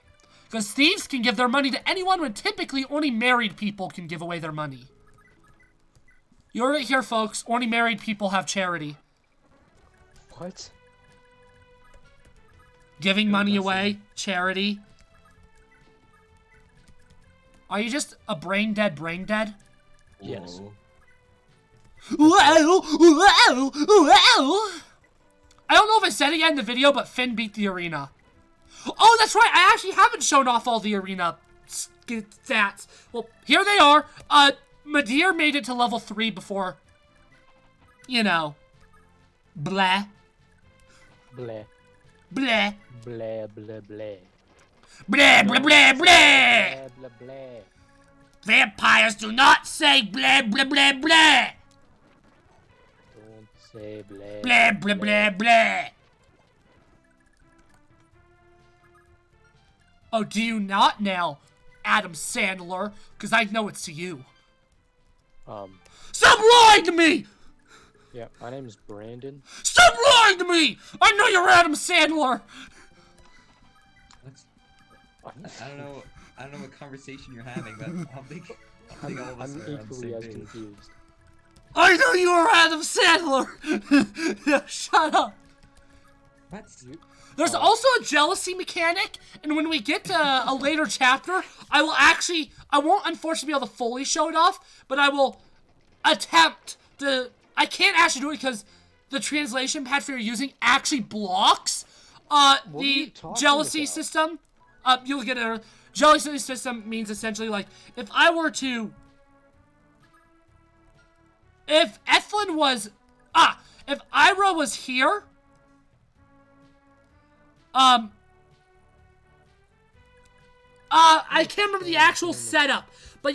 Because thieves can give their money to anyone when typically only married people can give away their money. You heard it here, folks. Only married people have charity. What? Giving money away, charity. Are you just a brain dead? Yes. Wow, wow, wow. I don't know if I said it yet in the video, but Finn beat the arena. Oh, that's right. I actually haven't shown off all the arena stats. Well, here they are. Madir made it to level 3 before, you know, blah. Bleh. Blah. Blah, blah, blah. Blah, blah, blah, blah. Blah, blah, blah. Vampires do not say blah, blah, blah, blah. Don't say blah. Blah, blah, blah, blah. Oh, do you not now, Adam Sandler? Because I know it's you. Stop lying to me! Yeah, my name is Brandon. Stop lying to me! I know you're Adam Sandler! I don't know what conversation you're having, but I don't think all of us I'm are on the equally same as page. confused. I know you are Adam Sandler! Shut up! What? There's also a jealousy mechanic, and when we get to a later chapter, I won't unfortunately be able to fully show it off, but I will attempt to. I can't actually do it because the translation pad for you're using actually blocks the jealousy system. You'll get a jealousy system means essentially like if Ira was here. I can't remember the actual setup, but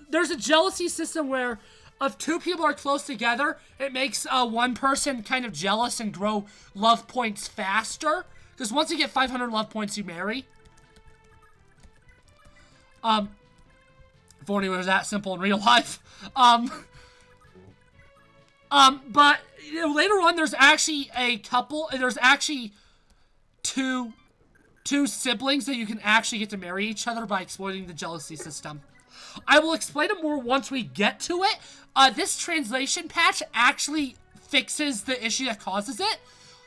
there's a jealousy system where if two people are close together, it makes one person kind of jealous and grow love points faster. Because once you get 500 love points, you marry. If only it was that simple in real life. But later on, there's actually two siblings that you can actually get to marry each other by exploiting the jealousy system. I will explain it more once we get to it. This translation patch actually fixes the issue that causes it.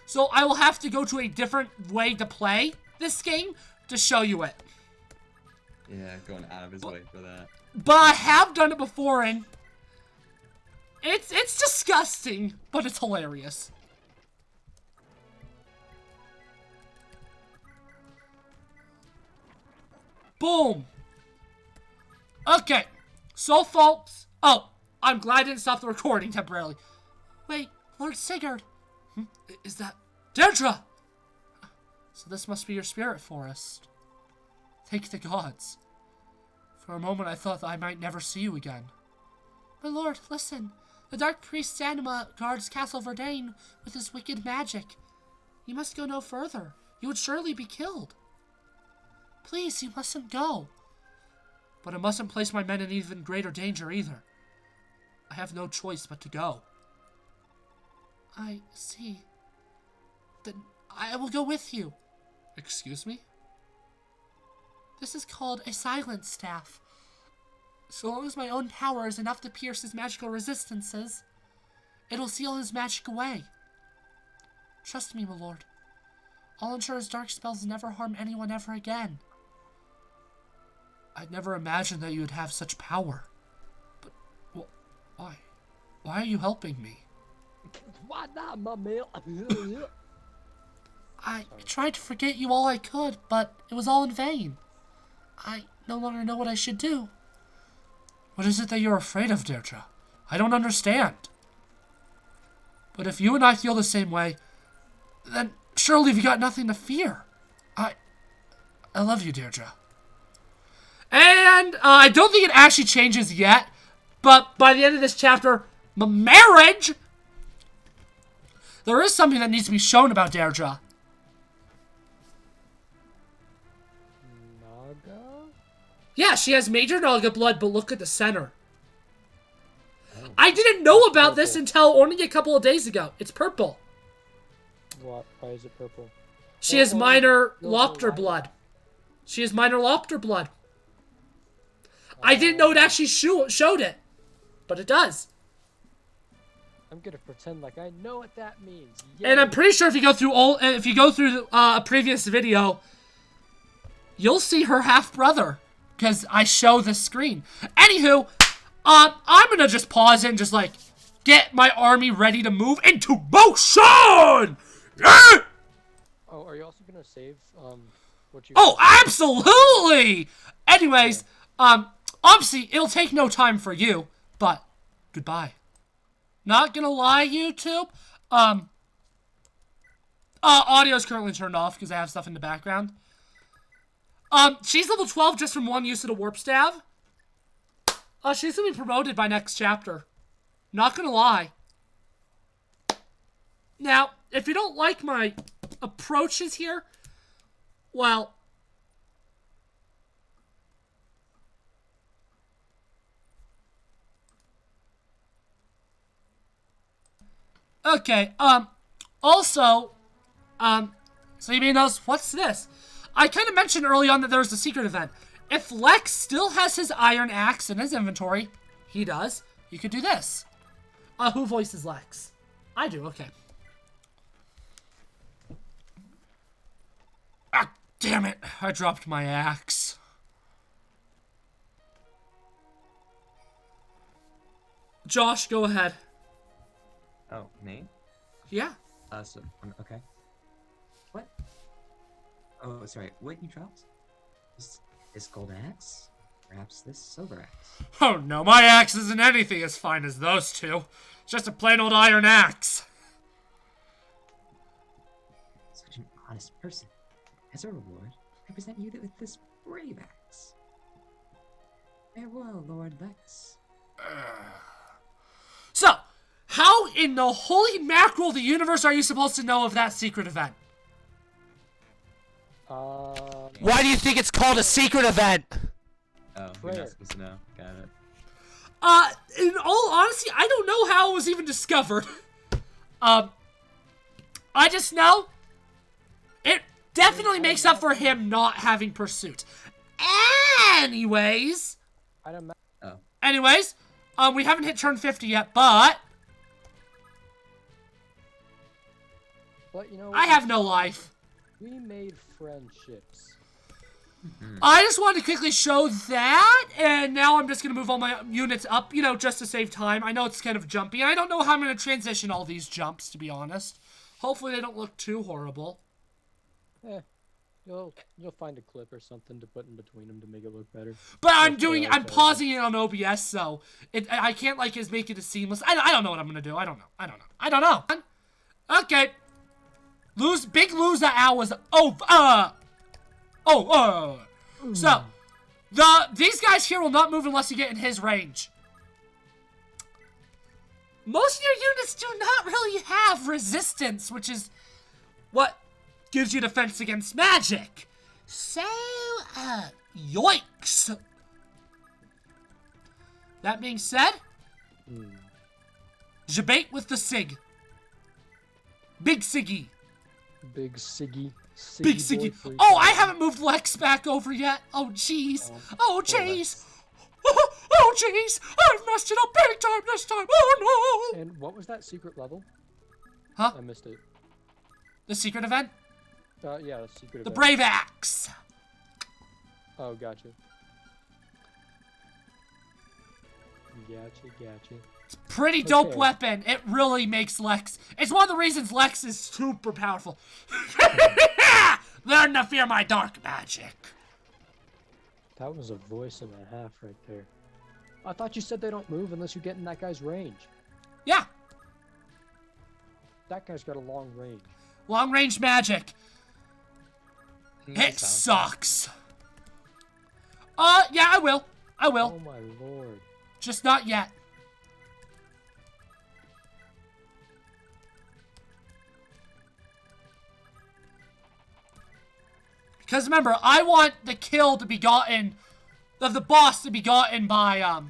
So I will have to go to a different way to play this game to show you it. Yeah, going out of his way for that. But I have done it before, and it's disgusting, but it's hilarious. Boom. Okay, so folks. Oh, I'm glad I didn't stop the recording temporarily. Wait, Lord Sigurd. Is that Deirdre? So this must be your spirit forest. Thank the gods. For a moment I thought that I might never see you again. My lord, listen. The dark priest Sanima guards Castle Verdane with his wicked magic. You must go no further. You would surely be killed. Please, you mustn't go. But I mustn't place my men in even greater danger either. I have no choice but to go. I see. Then I will go with you. Excuse me? This is called a silent staff. So long as my own power is enough to pierce his magical resistances, it'll seal his magic away. Trust me, my lord. I'll ensure his dark spells never harm anyone ever again. I'd never imagined that you would have such power. But, why? Why are you helping me? Why not, my man? I tried to forget you all I could, but it was all in vain. I no longer know what I should do. What is it that you're afraid of, Deirdre? I don't understand. But if you and I feel the same way, then surely we got nothing to fear. I love you, Deirdre. And I don't think it actually changes yet, but by the end of this chapter, marriage, there is something that needs to be shown about Deirdre. Naga? Yeah, she has major Naga blood, but look at the center. Oh. I didn't know about this until only a couple of days ago. It's purple. What? Why is it purple? She has minor Lopter blood. She has minor Lopter blood. I didn't know it actually showed it, but it does. I'm gonna pretend like I know what that means. Yay. And I'm pretty sure if you go through a previous video, you'll see her half brother because I show the screen. Anywho, I'm gonna just pause it and just like get my army ready to move into motion. Yeah! Oh, are you also gonna save what you? Oh, absolutely. Anyways, obviously it'll take no time for you, but goodbye. Not gonna lie, YouTube. Audio's currently turned off because I have stuff in the background. She's level 12 just from one use of the warp staff. She's gonna be promoted by next chapter. Not gonna lie. Now, if you don't like my approaches here, well, okay, also, so you may notice, what's this? I kind of mentioned early on that there was a secret event. If Lex still has his iron axe in his inventory, he does, you could do this. Who voices Lex? I do, okay. Ah, damn it, I dropped my axe. Josh, go ahead. Oh, me? Yeah. Okay. What? Oh, sorry. What you dropped? This gold axe? Perhaps this silver axe? Oh no, my axe isn't anything as fine as those two. It's just a plain old iron axe. Such an honest person. As a reward, I present you with this brave axe. Farewell, Lord Lex. So, how in the holy mackerel of the universe are you supposed to know of that secret event? Why do you think it's called a secret event? Oh, you're not supposed to know. Got it. In all honesty, I don't know how it was even discovered. I just know it definitely makes up for him not having pursuit. Anyways. I don't. Oh. Anyways, we haven't hit turn 50 yet, but you know, I have no life. We made friendships. I just wanted to quickly show that, and now I'm just going to move all my units up, you know, just to save time. I know it's kind of jumpy. I don't know how I'm going to transition all these jumps, to be honest. Hopefully they don't look too horrible. You'll find a clip or something to put in between them to make it look better. But I'm pausing it on OBS, so I can't, like, just make it as seamless. I don't know what I'm going to do. I don't know. Okay. Big loser hours over. So, these guys here will not move unless you get in his range. Most of your units do not really have resistance, which is what gives you defense against magic. So, yikes. That being said, debate with the SIG. Big Siggy. Big Siggy. Big Siggy Siggy. boy Oh, I haven't moved Lex back over yet. Oh, jeez. Oh, jeez. Oh, jeez. I messed it up big time this time. Oh, no. And what was that secret level? Huh? I missed it. The secret event? Yeah, the secret The event. Brave Axe. Oh, gotcha. Gotcha. Pretty dope Okay. weapon. It really makes Lex. It's one of the reasons Lex is super powerful. Learn to fear my dark magic. That was a voice and a half right there. I thought you said they don't move unless you get in that guy's range. Yeah. That guy's got a long range. Long range magic. That It sounds sucks. Yeah, I will. Oh my lord. Just not yet. Because remember, I want the kill to be gotten, of the boss to be gotten by,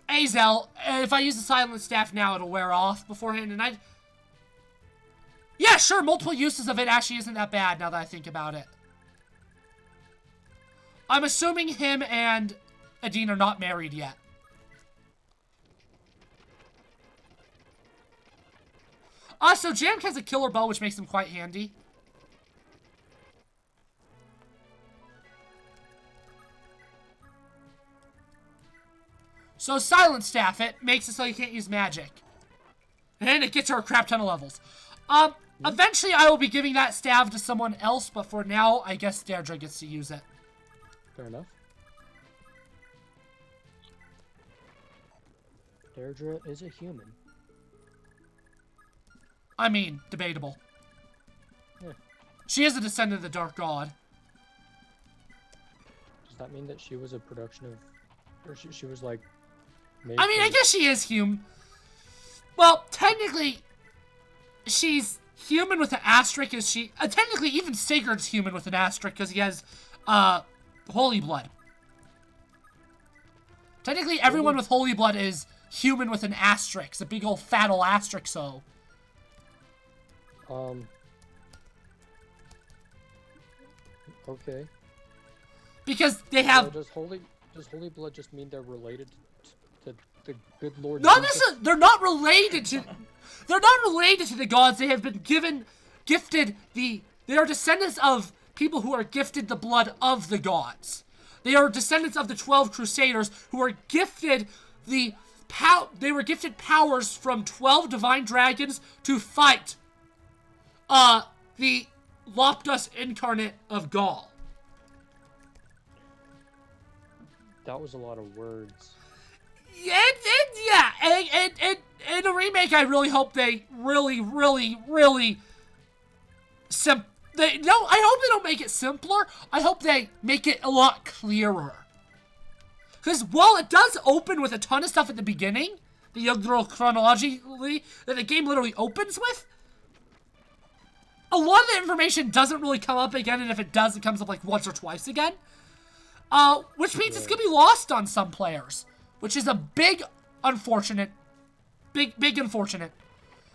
Azel. And if I use the Silent Staff now, it'll wear off beforehand, and yeah, sure, multiple uses of it actually isn't that bad now that I think about it. I'm assuming him and Adine are not married yet. So Jam has a killer bow, which makes him quite handy. So Silent Staff, it makes it so you can't use magic. And it gets her a crap ton of levels. Eventually I will be giving that staff to someone else, but for now, I guess Deirdre gets to use it. Fair enough. Deirdre is a human. I mean, debatable. Yeah. She is a descendant of the Dark God. Does that mean that she was a production of... Or she was like... made I mean, I for- guess she is human. Well, technically, she's human with an asterisk. Is she? Technically, even Sigurd's human with an asterisk because he has, holy blood. Technically, everyone with holy blood is human with an asterisk, a big old fat ol' asterisk. So, Okay. because they So have does holy blood just mean they're related to the good Lord? not Jesus? necessarily. They're not related to. They're not related to the gods. They have been gifted the. They are descendants of people who are gifted the blood of the gods. They are descendants of the 12 Crusaders who were gifted the They were gifted powers from 12 divine dragons to fight the Loptus incarnate of Gaul. That was a lot of words. Yeah, and in a remake, I really hope they really I hope they don't make it simpler. I hope they make it a lot clearer. Because while it does open with a ton of stuff at the beginning, the literal chronologically that the game literally opens with, a lot of the information doesn't really come up again, and if it does, it comes up like once or twice again. Which means it's gonna be lost on some players, which is a big unfortunate.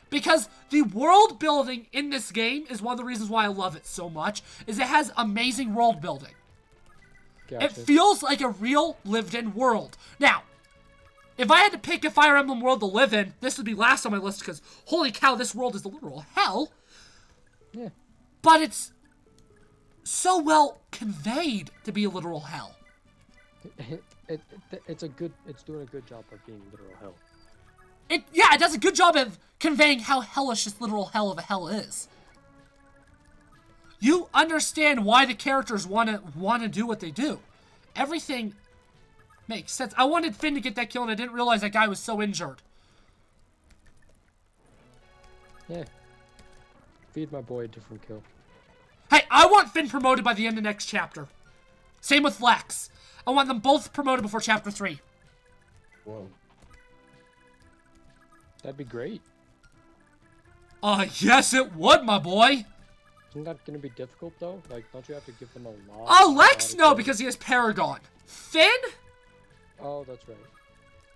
Because the world building in this game is one of the reasons why I love it so much, is it has amazing world building. Gotcha. It feels like a real lived-in world. Now, if I had to pick a Fire Emblem world to live in, this would be last on my list because, holy cow, this world is the literal hell. Yeah. But it's so well conveyed to be a literal hell. It's doing a good job of being literal hell. It does a good job of conveying how hellish this literal hell of a hell is. You understand why the characters want to do what they do. Everything makes sense. I wanted Finn to get that kill, and I didn't realize that guy was so injured. Yeah. Feed my boy a different kill. Hey, I want Finn promoted by the end of next chapter. Same with Lex. I want them both promoted before chapter 3. Whoa. That'd be great. Yes it would, my boy. Isn't that gonna be difficult though? Like, don't you have to give them a lot? Lex, no, because he has Paragon. Finn? Oh, that's right.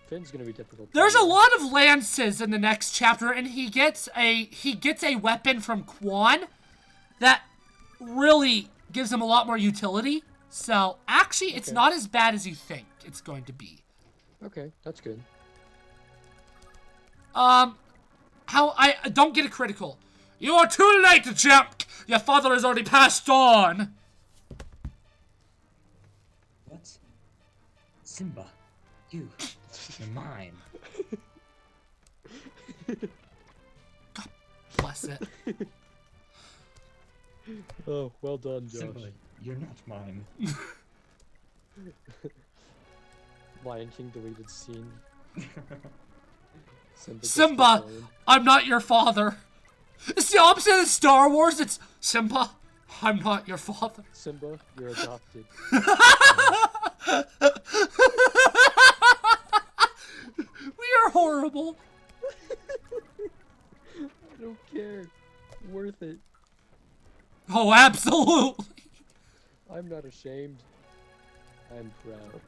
Finn's gonna be difficult. There's a lot of lances in the next chapter, and he gets a weapon from Quan that really gives him a lot more utility. So actually, it's not as bad as you think it's going to be. Okay, that's good. How I don't get a critical. You are too late, Jack. Your father has already passed on. What? Simba, you're mine. Bless it. Oh, well done, Josh. Simba, you're not mine. Lion King deleted scene. Simba, I'm not your father. It's the opposite of Star Wars. It's Simba, I'm not your father. Simba, you're adopted. We are horrible. I don't care. Worth it. Oh, absolutely. I'm not ashamed. I'm proud.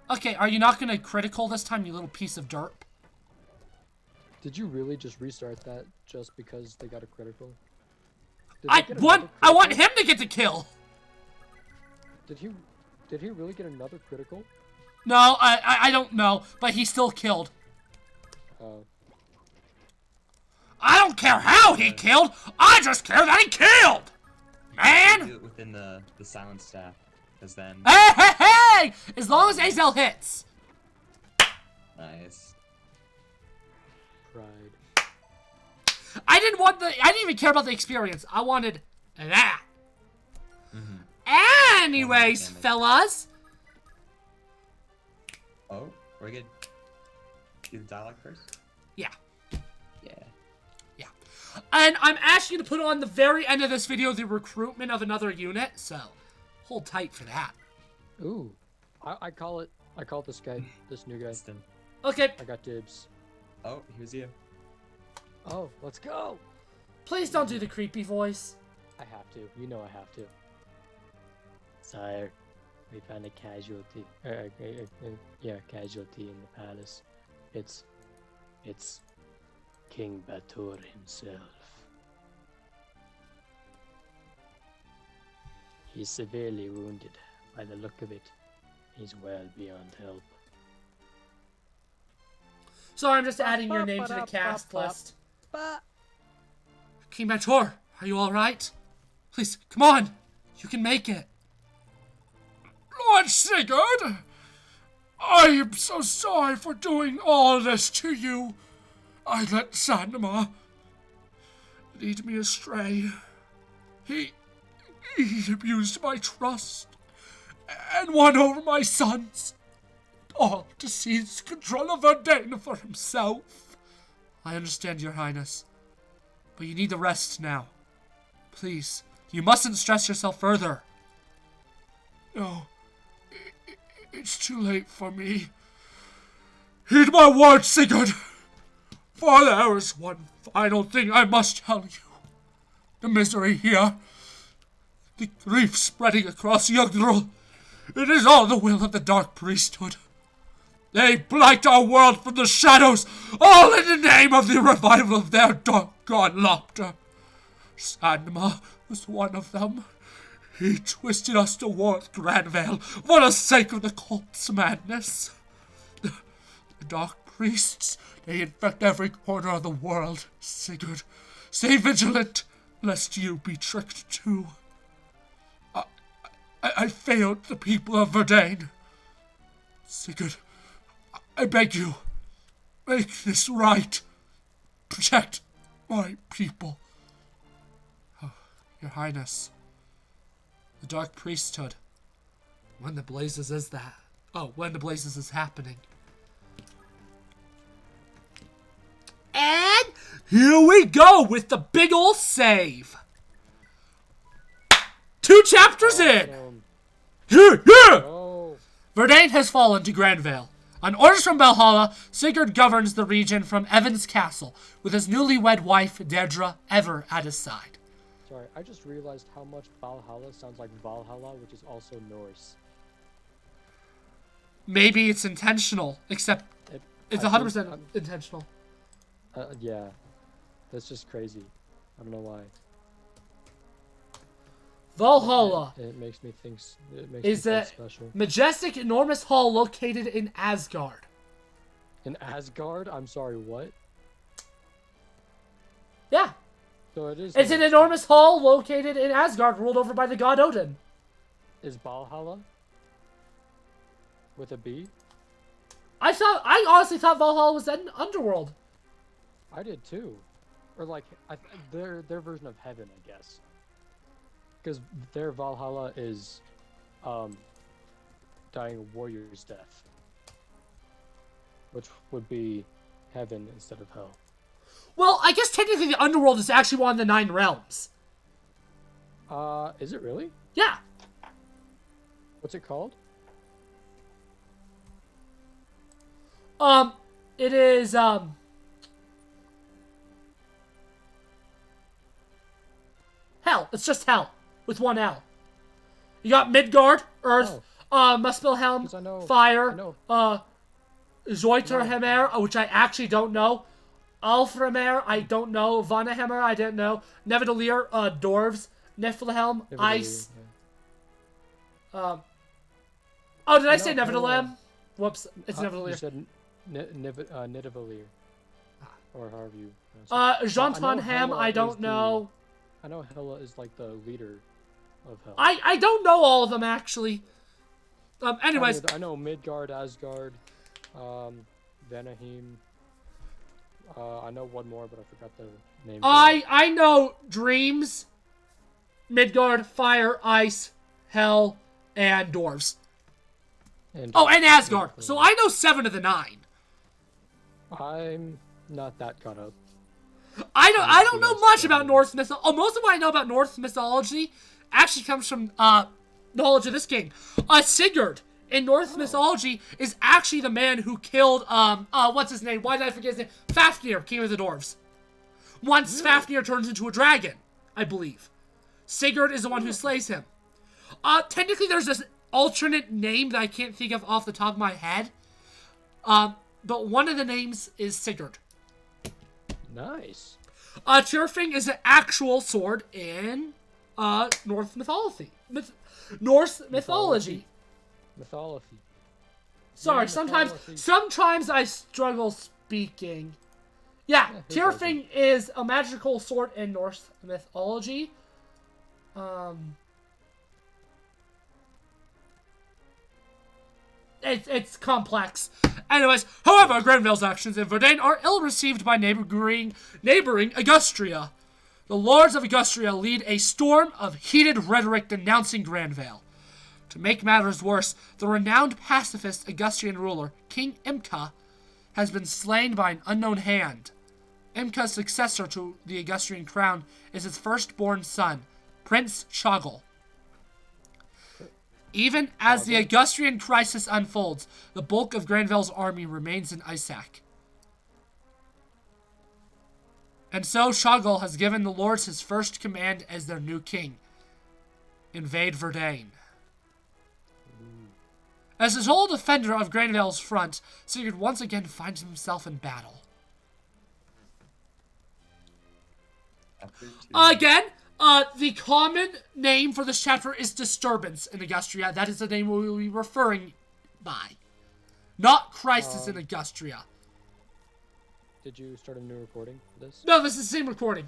Okay, are you not gonna critical this time, you little piece of dirt? Did you really just restart that just because they got a critical? Did they I get want another critical? him to get the kill. Did he really get another critical? No, I don't know, but he still killed. Oh. I don't care how he killed. I just care that he killed. Man. Do it within the silent staff, because then Hey! As long as Azel hits. nice. Pride. I didn't even care about the experience. I wanted that. Anyways, fellas. Oh, we're good. Do the dialogue first. Yeah. Yeah. And I'm asking you to put on the very end of this video the recruitment of another unit, so hold tight for that. Ooh. I call this guy, this new guy. Instant. Okay, I got dibs. Oh, here's you. Oh, let's go! please don't do the creepy voice. I have to. You know I have to. Sire, we found a casualty. Casualty in the palace. It's King Batur himself. He's severely wounded. By the look of it, he's well beyond help. Sorry, I'm just adding your name to the cast list. King Bator, are you alright? Please, come on! You can make it. Lord Sigurd! I am so sorry for doing all this to you. I let Sanma lead me astray. He abused my trust and won over my sons, all to seize control of Verdane for himself. I understand, Your Highness, but you need to rest now. Please, you mustn't stress yourself further. No, it's too late for me. Heed my word, Sigurd. For there is one final thing I must tell you. The misery here, the grief spreading across Yggdrasil, it is all the will of the Dark Priesthood. They blight our world from the shadows, all in the name of the revival of their dark god Lopter. Sanma was one of them. He twisted us to war with Granvale for the sake of the cult's madness. The Dark Priests, they infect every corner of the world. Sigurd, stay vigilant, lest you be tricked too. I failed the people of Verdane. Sigurd, I beg you, make this right. Protect my people. Oh, Your Highness, the Dark Priesthood. When the Blazes is that? Oh, when the Blazes is happening. And here we go with the big ol' save. 2 chapters in. Yeah. Oh. Verdane has fallen to Granvale. On orders from Valhalla, Sigurd governs the region from Evan's castle, with his newlywed wife, Deirdre, ever at his side. Sorry, I just realized how much Valhalla sounds like Valhalla, which is also Norse. maybe it's intentional, except it's I 100% think intentional. yeah, that's just crazy. I don't know why. Valhalla It makes me think. It makes is me feel a special. majestic, enormous hall located in Asgard. In Asgard? I'm sorry, what? Yeah, So it is. it's an enormous hall located in Asgard, ruled over by the god Odin. Is Valhalla with a B? I honestly thought Valhalla was an underworld. I did too, or like their version of heaven, I guess. Because their Valhalla is, dying warrior's death, which would be heaven instead of hell. Well, I guess technically the underworld is actually one of the 9 realms. Is it really? Yeah. What's it called? It is, hell. It's just hell. With one L. You got Midgard, Earth, Muspelheim, 'Cause I know- Fire, I know. Jotunheimr, which I actually don't know. Alfheimr, I don't know. Vanaheimr, I didn't know. Neverdalir, Dwarves, Niflheim, Never Ice. really, Oh, did I I say know Neverdalir? Whoops, it's You Neverdalir. said Nidavellir, or however you pronounce it. Jotunheim, Hela I is don't the- know. I know Hela is like the leader of hell. I don't know all of them, actually. Anyways, I know Midgard, Asgard, Vanaheim. I know one more, but I forgot the name. I know Dreams, Midgard, Fire, Ice, Hell, and Dwarves. And Asgard. So I know 7 of the 9. I'm not that caught up. I don't know much about Norse mythology. Oh, most of what I know about Norse mythology actually comes from knowledge of this game. Sigurd in Norse mythology is actually the man who killed what's his name? Why did I forget his name? Fafnir, king of the dwarves. Once Fafnir turns into a dragon, I believe. Sigurd is the one who slays him. Technically there's this alternate name that I can't think of off the top of my head. But one of the names is Sigurd. Nice. Tyrfing is an actual sword in Norse mythology. Norse mythology. Mythology. Sorry, Yeah, sometimes mythology. sometimes I struggle speaking. Yeah, who Tyrfing is a magical sword in Norse mythology. It's complex. Anyways, however, Grenville's actions in Verdane are ill-received by neighboring Augustria. The lords of Augustria lead a storm of heated rhetoric denouncing Granville. To make matters worse, the renowned pacifist Augustrian ruler, King Imka, has been slain by an unknown hand. Imka's successor to the Augustrian crown is his firstborn son, Prince Choggle. Even as the Augustrian crisis unfolds, the bulk of Granville's army remains in Isaac. And so Choggle has given the lords his first command as their new king. Invade Verdane. As the sole defender of Granville's front, Sigurd once again finds himself in battle. Again, the common name for this chapter is Disturbance in Augustria. That is the name we will be referring by. Not Crisis in Augustria. Did you start a new recording for this? No, this is the same recording.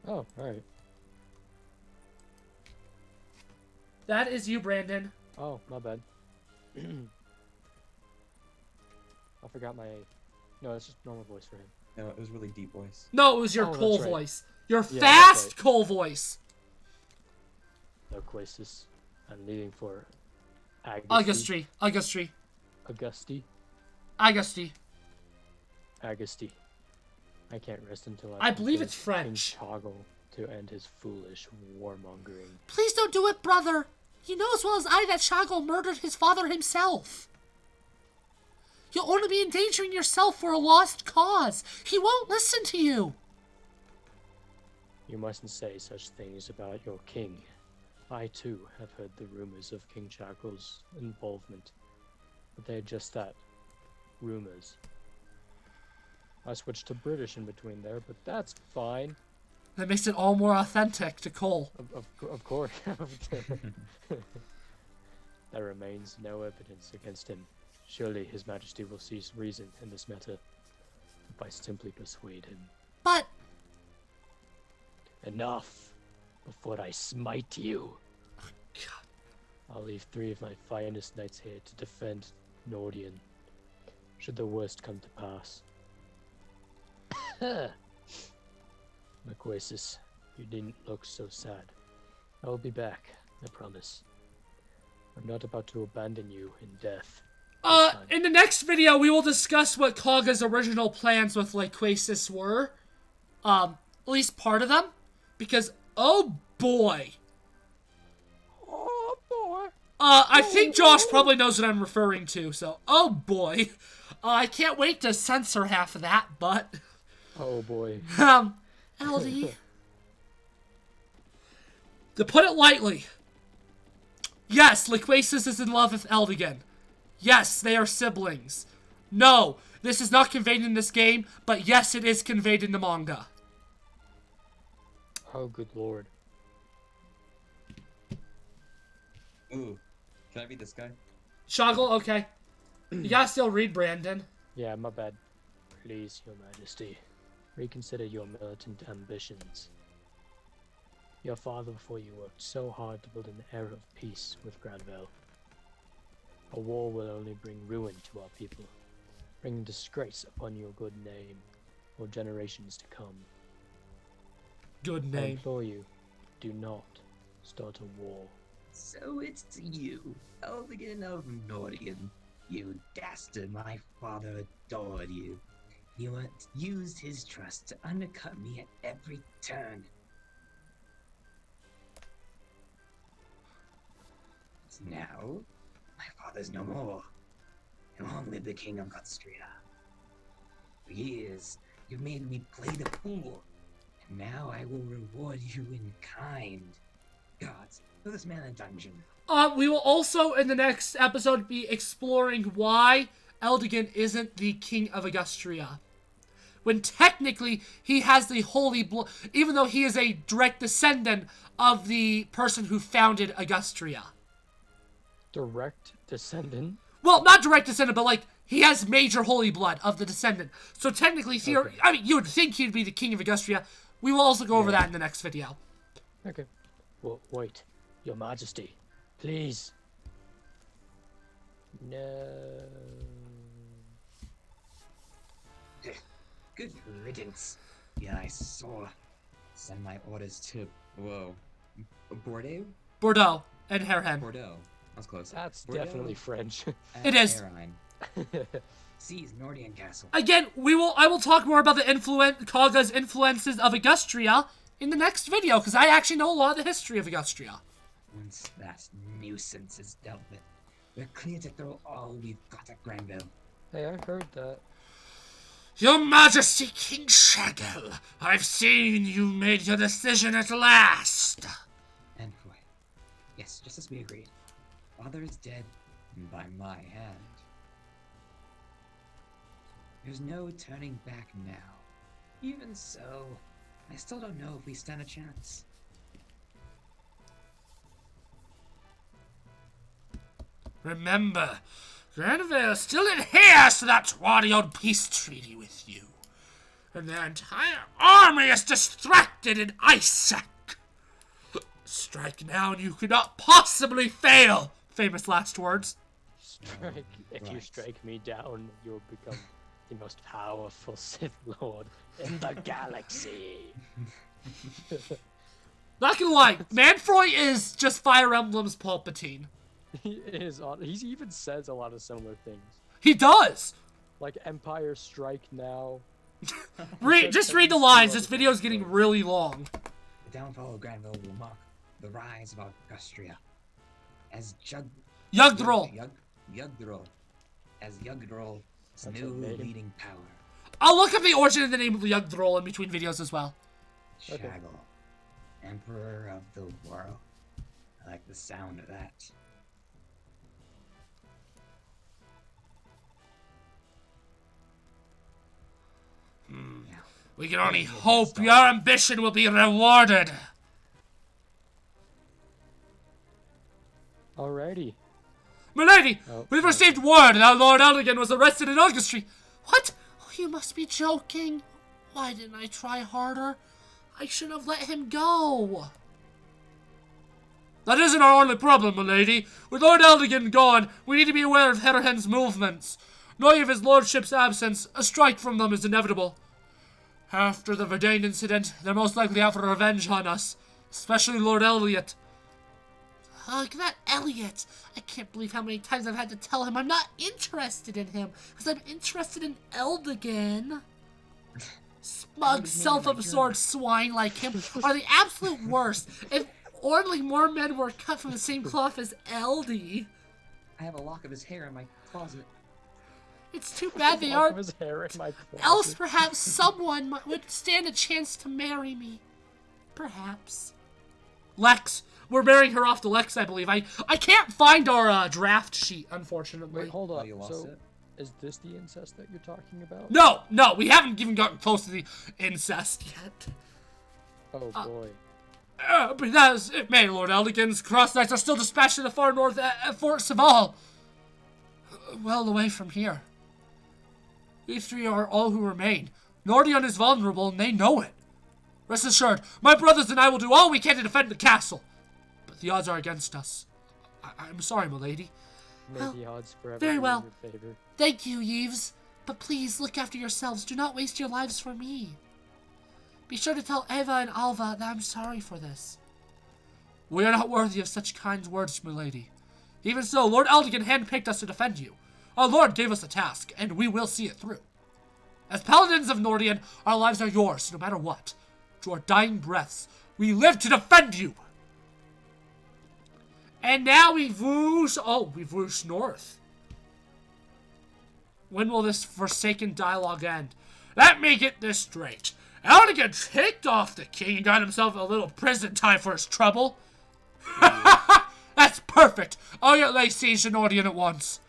Oh, alright. That is you, Brandon. Oh, my bad. I forgot my... No, that's just normal voice for him. No, it was really deep voice. No, it was your Oh, that's Cole right. voice. Your Yeah, fast that's right. Cole voice. No crisis. I'm leaving for... Augustry. Augusti. I can't rest until I believe convince it's French. King Choggle to end his foolish warmongering. Please don't do it, brother. You know as well as I that Choggle murdered his father himself. You'll only be endangering yourself for a lost cause. He won't listen to you. You mustn't say such things about your king. I too have heard the rumors of King Choggle's involvement. but they're just that. Rumors. I switched to British in between there, but that's fine. That makes it all more authentic to Cole. Of course. There remains no evidence against him. Surely His Majesty will see reason in this matter if I simply persuade him. But Enough, before I smite you. I'll leave 3 of my finest knights here to defend Nordian, should the worst come to pass. Maquasis, you needn't look so sad. I will be back, I promise. I'm not about to abandon you in death. In the next video, we will discuss what Kaga's original plans with Lyquasis were. At least part of them. Because, oh boy. Oh boy. I think Josh probably knows what I'm referring to, so, oh boy. I can't wait to censor half of that, but... Oh boy. LD. To put it lightly, yes, Lyquasis is in love with Eldigan. Yes, they are siblings. No, this is not conveyed in this game, but yes, it is conveyed in the manga. Oh, good lord. Ooh, can I be this guy? Shoggle, okay. You gotta still read, Brandon. Yeah, my bad. Please, Your Majesty, reconsider your militant ambitions. Your father before you worked so hard to build an era of peace with Granville. A war will only bring ruin to our people, bring disgrace upon your good name for generations to come. Good I name. implore you, do not start a war. So it's you, Eldigan of Nordian. You dastard, my father adored you. You used his trust to undercut me at every turn. Now, my father's no more. And long live the king of Godstria. For years, you've made me play the fool. And now I will reward you in kind. Gods, throw this man in a dungeon. We will also, in the next episode, be exploring why Eldigan isn't the king of Agustria. When technically, he has the holy blood, even though he is a direct descendant of the person who founded Agustria. Direct descendant? Well, not direct descendant, but like, he has major holy blood of the descendant. So technically, Okay. I mean, you would think he'd be the king of Agustria. We will also go over that in the next video. Okay. Well, wait. Your Majesty. Please. No. Good riddance. Yeah, I saw. Send my orders to. Whoa. Bordeaux? Bordeaux and Herhen. Bordeaux. That's close. That's Bordeaux definitely French. It is. Arine. Seize Nordian Castle. Again, I will talk more about the Kaga's influences of Agustria in the next video, because I actually know a lot of the history of Agustria. Once that nuisance is dealt with, we're clear to throw all we've got at Granville. Hey, I heard that. Your Majesty, King Shaggle, I've seen you made your decision at last. And boy, yes, just as we agreed. Father is dead, and by my hand. There's no turning back now. Even so, I still don't know if we stand a chance. Remember, Granville still adheres to that 20-odd peace treaty with you. And their entire army is distracted in Isaac. Strike now and you could not possibly fail. Famous last words. Strike. If you Right. strike me down, you'll become the most powerful Sith Lord in the galaxy. Not gonna lie, Manfroy is just Fire Emblem's Palpatine. He is on. He even says a lot of similar things, He does. like Empire Strike Now. Just read the lines. This video is getting really long. The downfall of Granville will mark the rise of Augustria. As Yugdrall. Yugdrall. As Yugdral's That's a new name. leading power. I'll look up the origin of the name of Yugdrall in between videos as well. Okay. Shaggle. Emperor of the world. I like the sound of that. Now, We can only hope your ambition will be rewarded. Alrighty. Milady, Oh, we've no. received word that Lord Eldigan was arrested in Augustry. What? Oh, you must be joking. Why didn't I try harder? I should have let him go. That isn't our only problem, milady. With Lord Eldigan gone, we need to be aware of Herren's movements. Knowing of his lordship's absence, a strike from them is inevitable. After the Verdane incident, they're most likely out for revenge on us. Especially Lord Elliot. Ugh, that Elliot! I can't believe how many times I've had to tell him I'm not interested in him, because I'm interested in Eldigan. Smug, self-absorbed swine like him are the absolute worst. If only more men were cut from the same cloth as Eldy. I have a lock of his hair in my closet. It's too bad they Lock aren't. of his hair in my closet. Else perhaps someone would stand a chance to marry me. Perhaps. Lex. We're marrying her off to Lex, I believe. I can't find our draft sheet, unfortunately. Wait, hold Oh, up. you lost So, it? is this the incest that you're talking about? No, we haven't even gotten close to the incest yet. Oh boy. But that is it, may Lord Eldigan's cross knights are still dispatched to the far north at Fort Saval. Well away from here. We three are all who remain. Nordion is vulnerable, and they know it. Rest assured, my brothers and I will do all we can to defend the castle. But the odds are against us. I'm sorry, milady. May Well, the odds forever very be well. in your favor. Thank you, Yves. But please look after yourselves. Do not waste your lives for me. Be sure to tell Eva and Alva that I'm sorry for this. We are not worthy of such kind words, milady. Even so, Lord Eldigan handpicked us to defend you. Our Lord gave us a task, and we will see it through. As paladins of Nordion, our lives are yours, no matter what. To our dying breaths, we live to defend you. And now we've whooshed north. When will this forsaken dialogue end? Let me get this straight. Eldigan kicked off the king and got himself a little prison time for his trouble. That's perfect. I'll get lay siege to Nordion at once.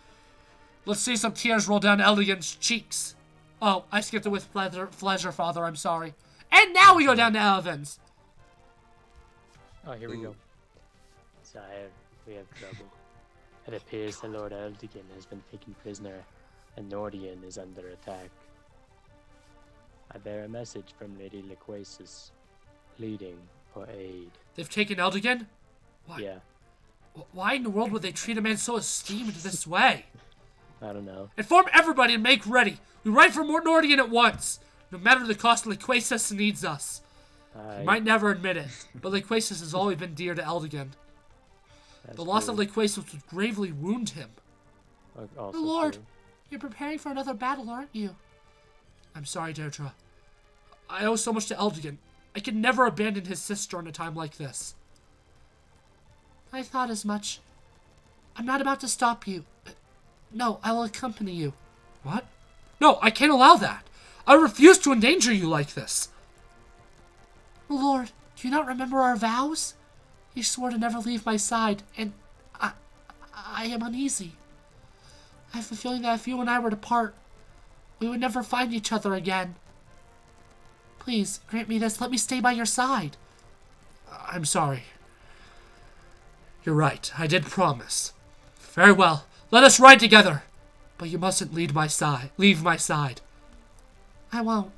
Let's see some tears roll down Eldigan's cheeks. Oh, I skipped it with pleasure, father. I'm sorry. And now we go down to Elvin's. Oh, here we go. Sire, we have trouble. It appears the Lord Eldigan has been taken prisoner, and Nordion is under attack. I bear a message from Lady Laquasis, pleading for aid. They've taken Eldigan? Why? Yeah, Why in the world would they treat a man so esteemed this way? I don't know. Inform everybody and make ready. We ride for Nordion at once. No matter the cost, Laquasis needs us. He might never admit it, but Laquasis has always been dear to Eldigan. The loss of Laquasis would gravely wound him. Also My lord, true. you're preparing for another battle, aren't you? I'm sorry, Deirdre. I owe so much to Eldigan. I could never abandon his sister in a time like this. I thought as much. I'm not about to stop you. No, I will accompany you. What? No, I can't allow that. I refuse to endanger you like this. Lord, do you not remember our vows? You swore to never leave my side, and I am uneasy. I have a feeling that if you and I were to part, we would never find each other again. Please, grant me this. Let me stay by your side. I'm sorry. You're right. I did promise. Very well. Let us ride together. But you mustn't leave my side. I won't.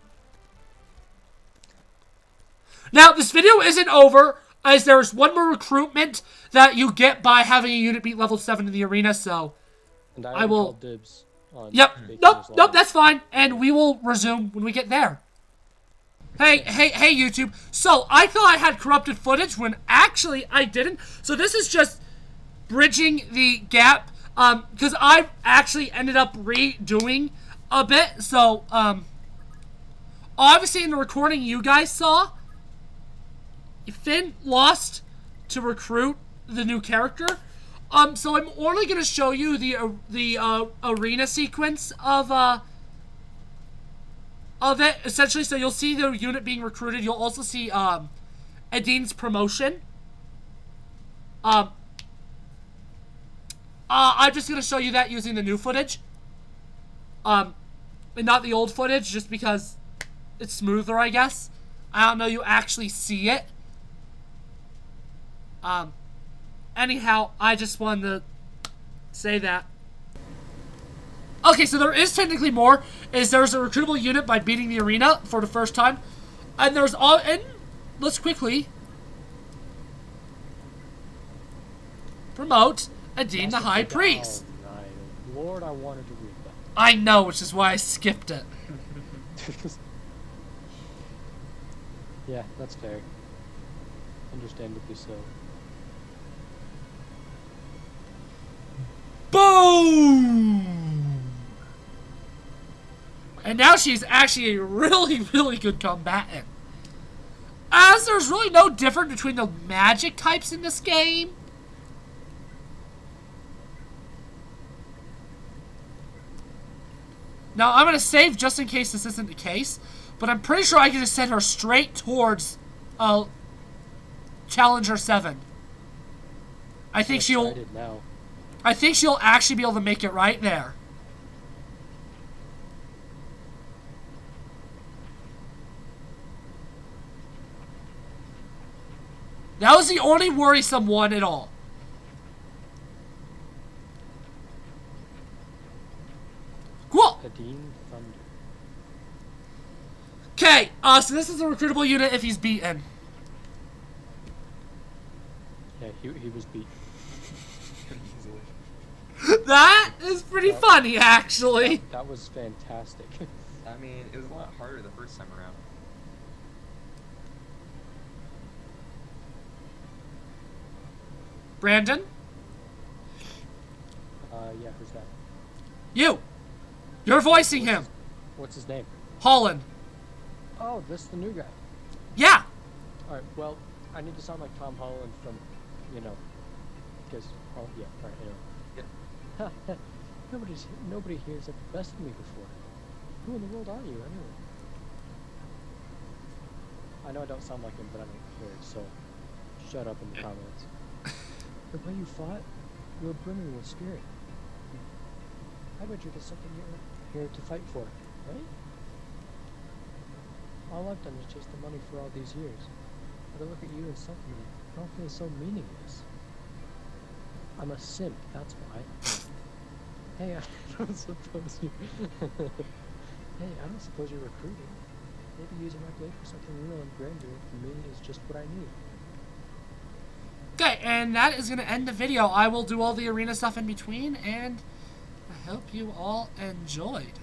Now, this video isn't over, as there's one more recruitment that you get by having a unit beat level 7 in the arena, so... And I will- called dibs on Yep. making Nope, this nope, long. that's fine. And we will resume when we get there. Hey, YouTube. So, I thought I had corrupted footage when actually I didn't. So, this is just bridging the gap. Because I actually ended up redoing a bit. So, obviously in the recording you guys saw, Finn lost to recruit the new character. So I'm only going to show you the arena sequence of it, essentially. So you'll see the unit being recruited. You'll also see Adin's promotion. I'm just going to show you that using the new footage. And not the old footage, just because it's smoother, I guess. I don't know you actually see it. Anyhow, I just wanted to say that. Okay, so there is technically more. There's a recruitable unit by beating the arena for the first time. And there's all... And let's quickly... promote Adine the High Priest. Oh, no. Lord, I wanted to read that. I know, which is why I skipped it. Yeah, that's fair. Understandably so. Boom! And now she's actually a really, really good combatant. As there's really no difference between the magic types in this game. Now, I'm going to save just in case this isn't the case, but I'm pretty sure I can just send her straight towards Challenger 7. I think she'll actually be able to make it right there. That was the only worrisome one at all. Cool. Adine Thunder. Okay, so this is a recruitable unit if he's beaten. Yeah, he was beat. That is pretty funny, actually. That was fantastic. I mean, it was a lot harder the first time around. Brandon? Yeah, who's that? You! You're voicing him. What's his name? Holland. Oh, this is the new guy. Yeah. Alright, well, I need to sound like Tom Holland from, because, oh, yeah, alright, anyway. Nobody here's at the best of me before. Who in the world are you, anyway? I know I don't sound like him, but I don't care, so shut up in the comments. The way you fought, you were brimming with spirit. I bet you there's something you're here to fight for, right? All I've done is chase the money for all these years. But I look at you and something, it all feels so meaningless. I'm a simp, that's why. Hey, I don't suppose you... Hey, I don't suppose you're recruiting. Maybe using my blade for something real and grander for me is just what I need. Okay, and that is going to end the video. I will do all the arena stuff in between, and I hope you all enjoyed.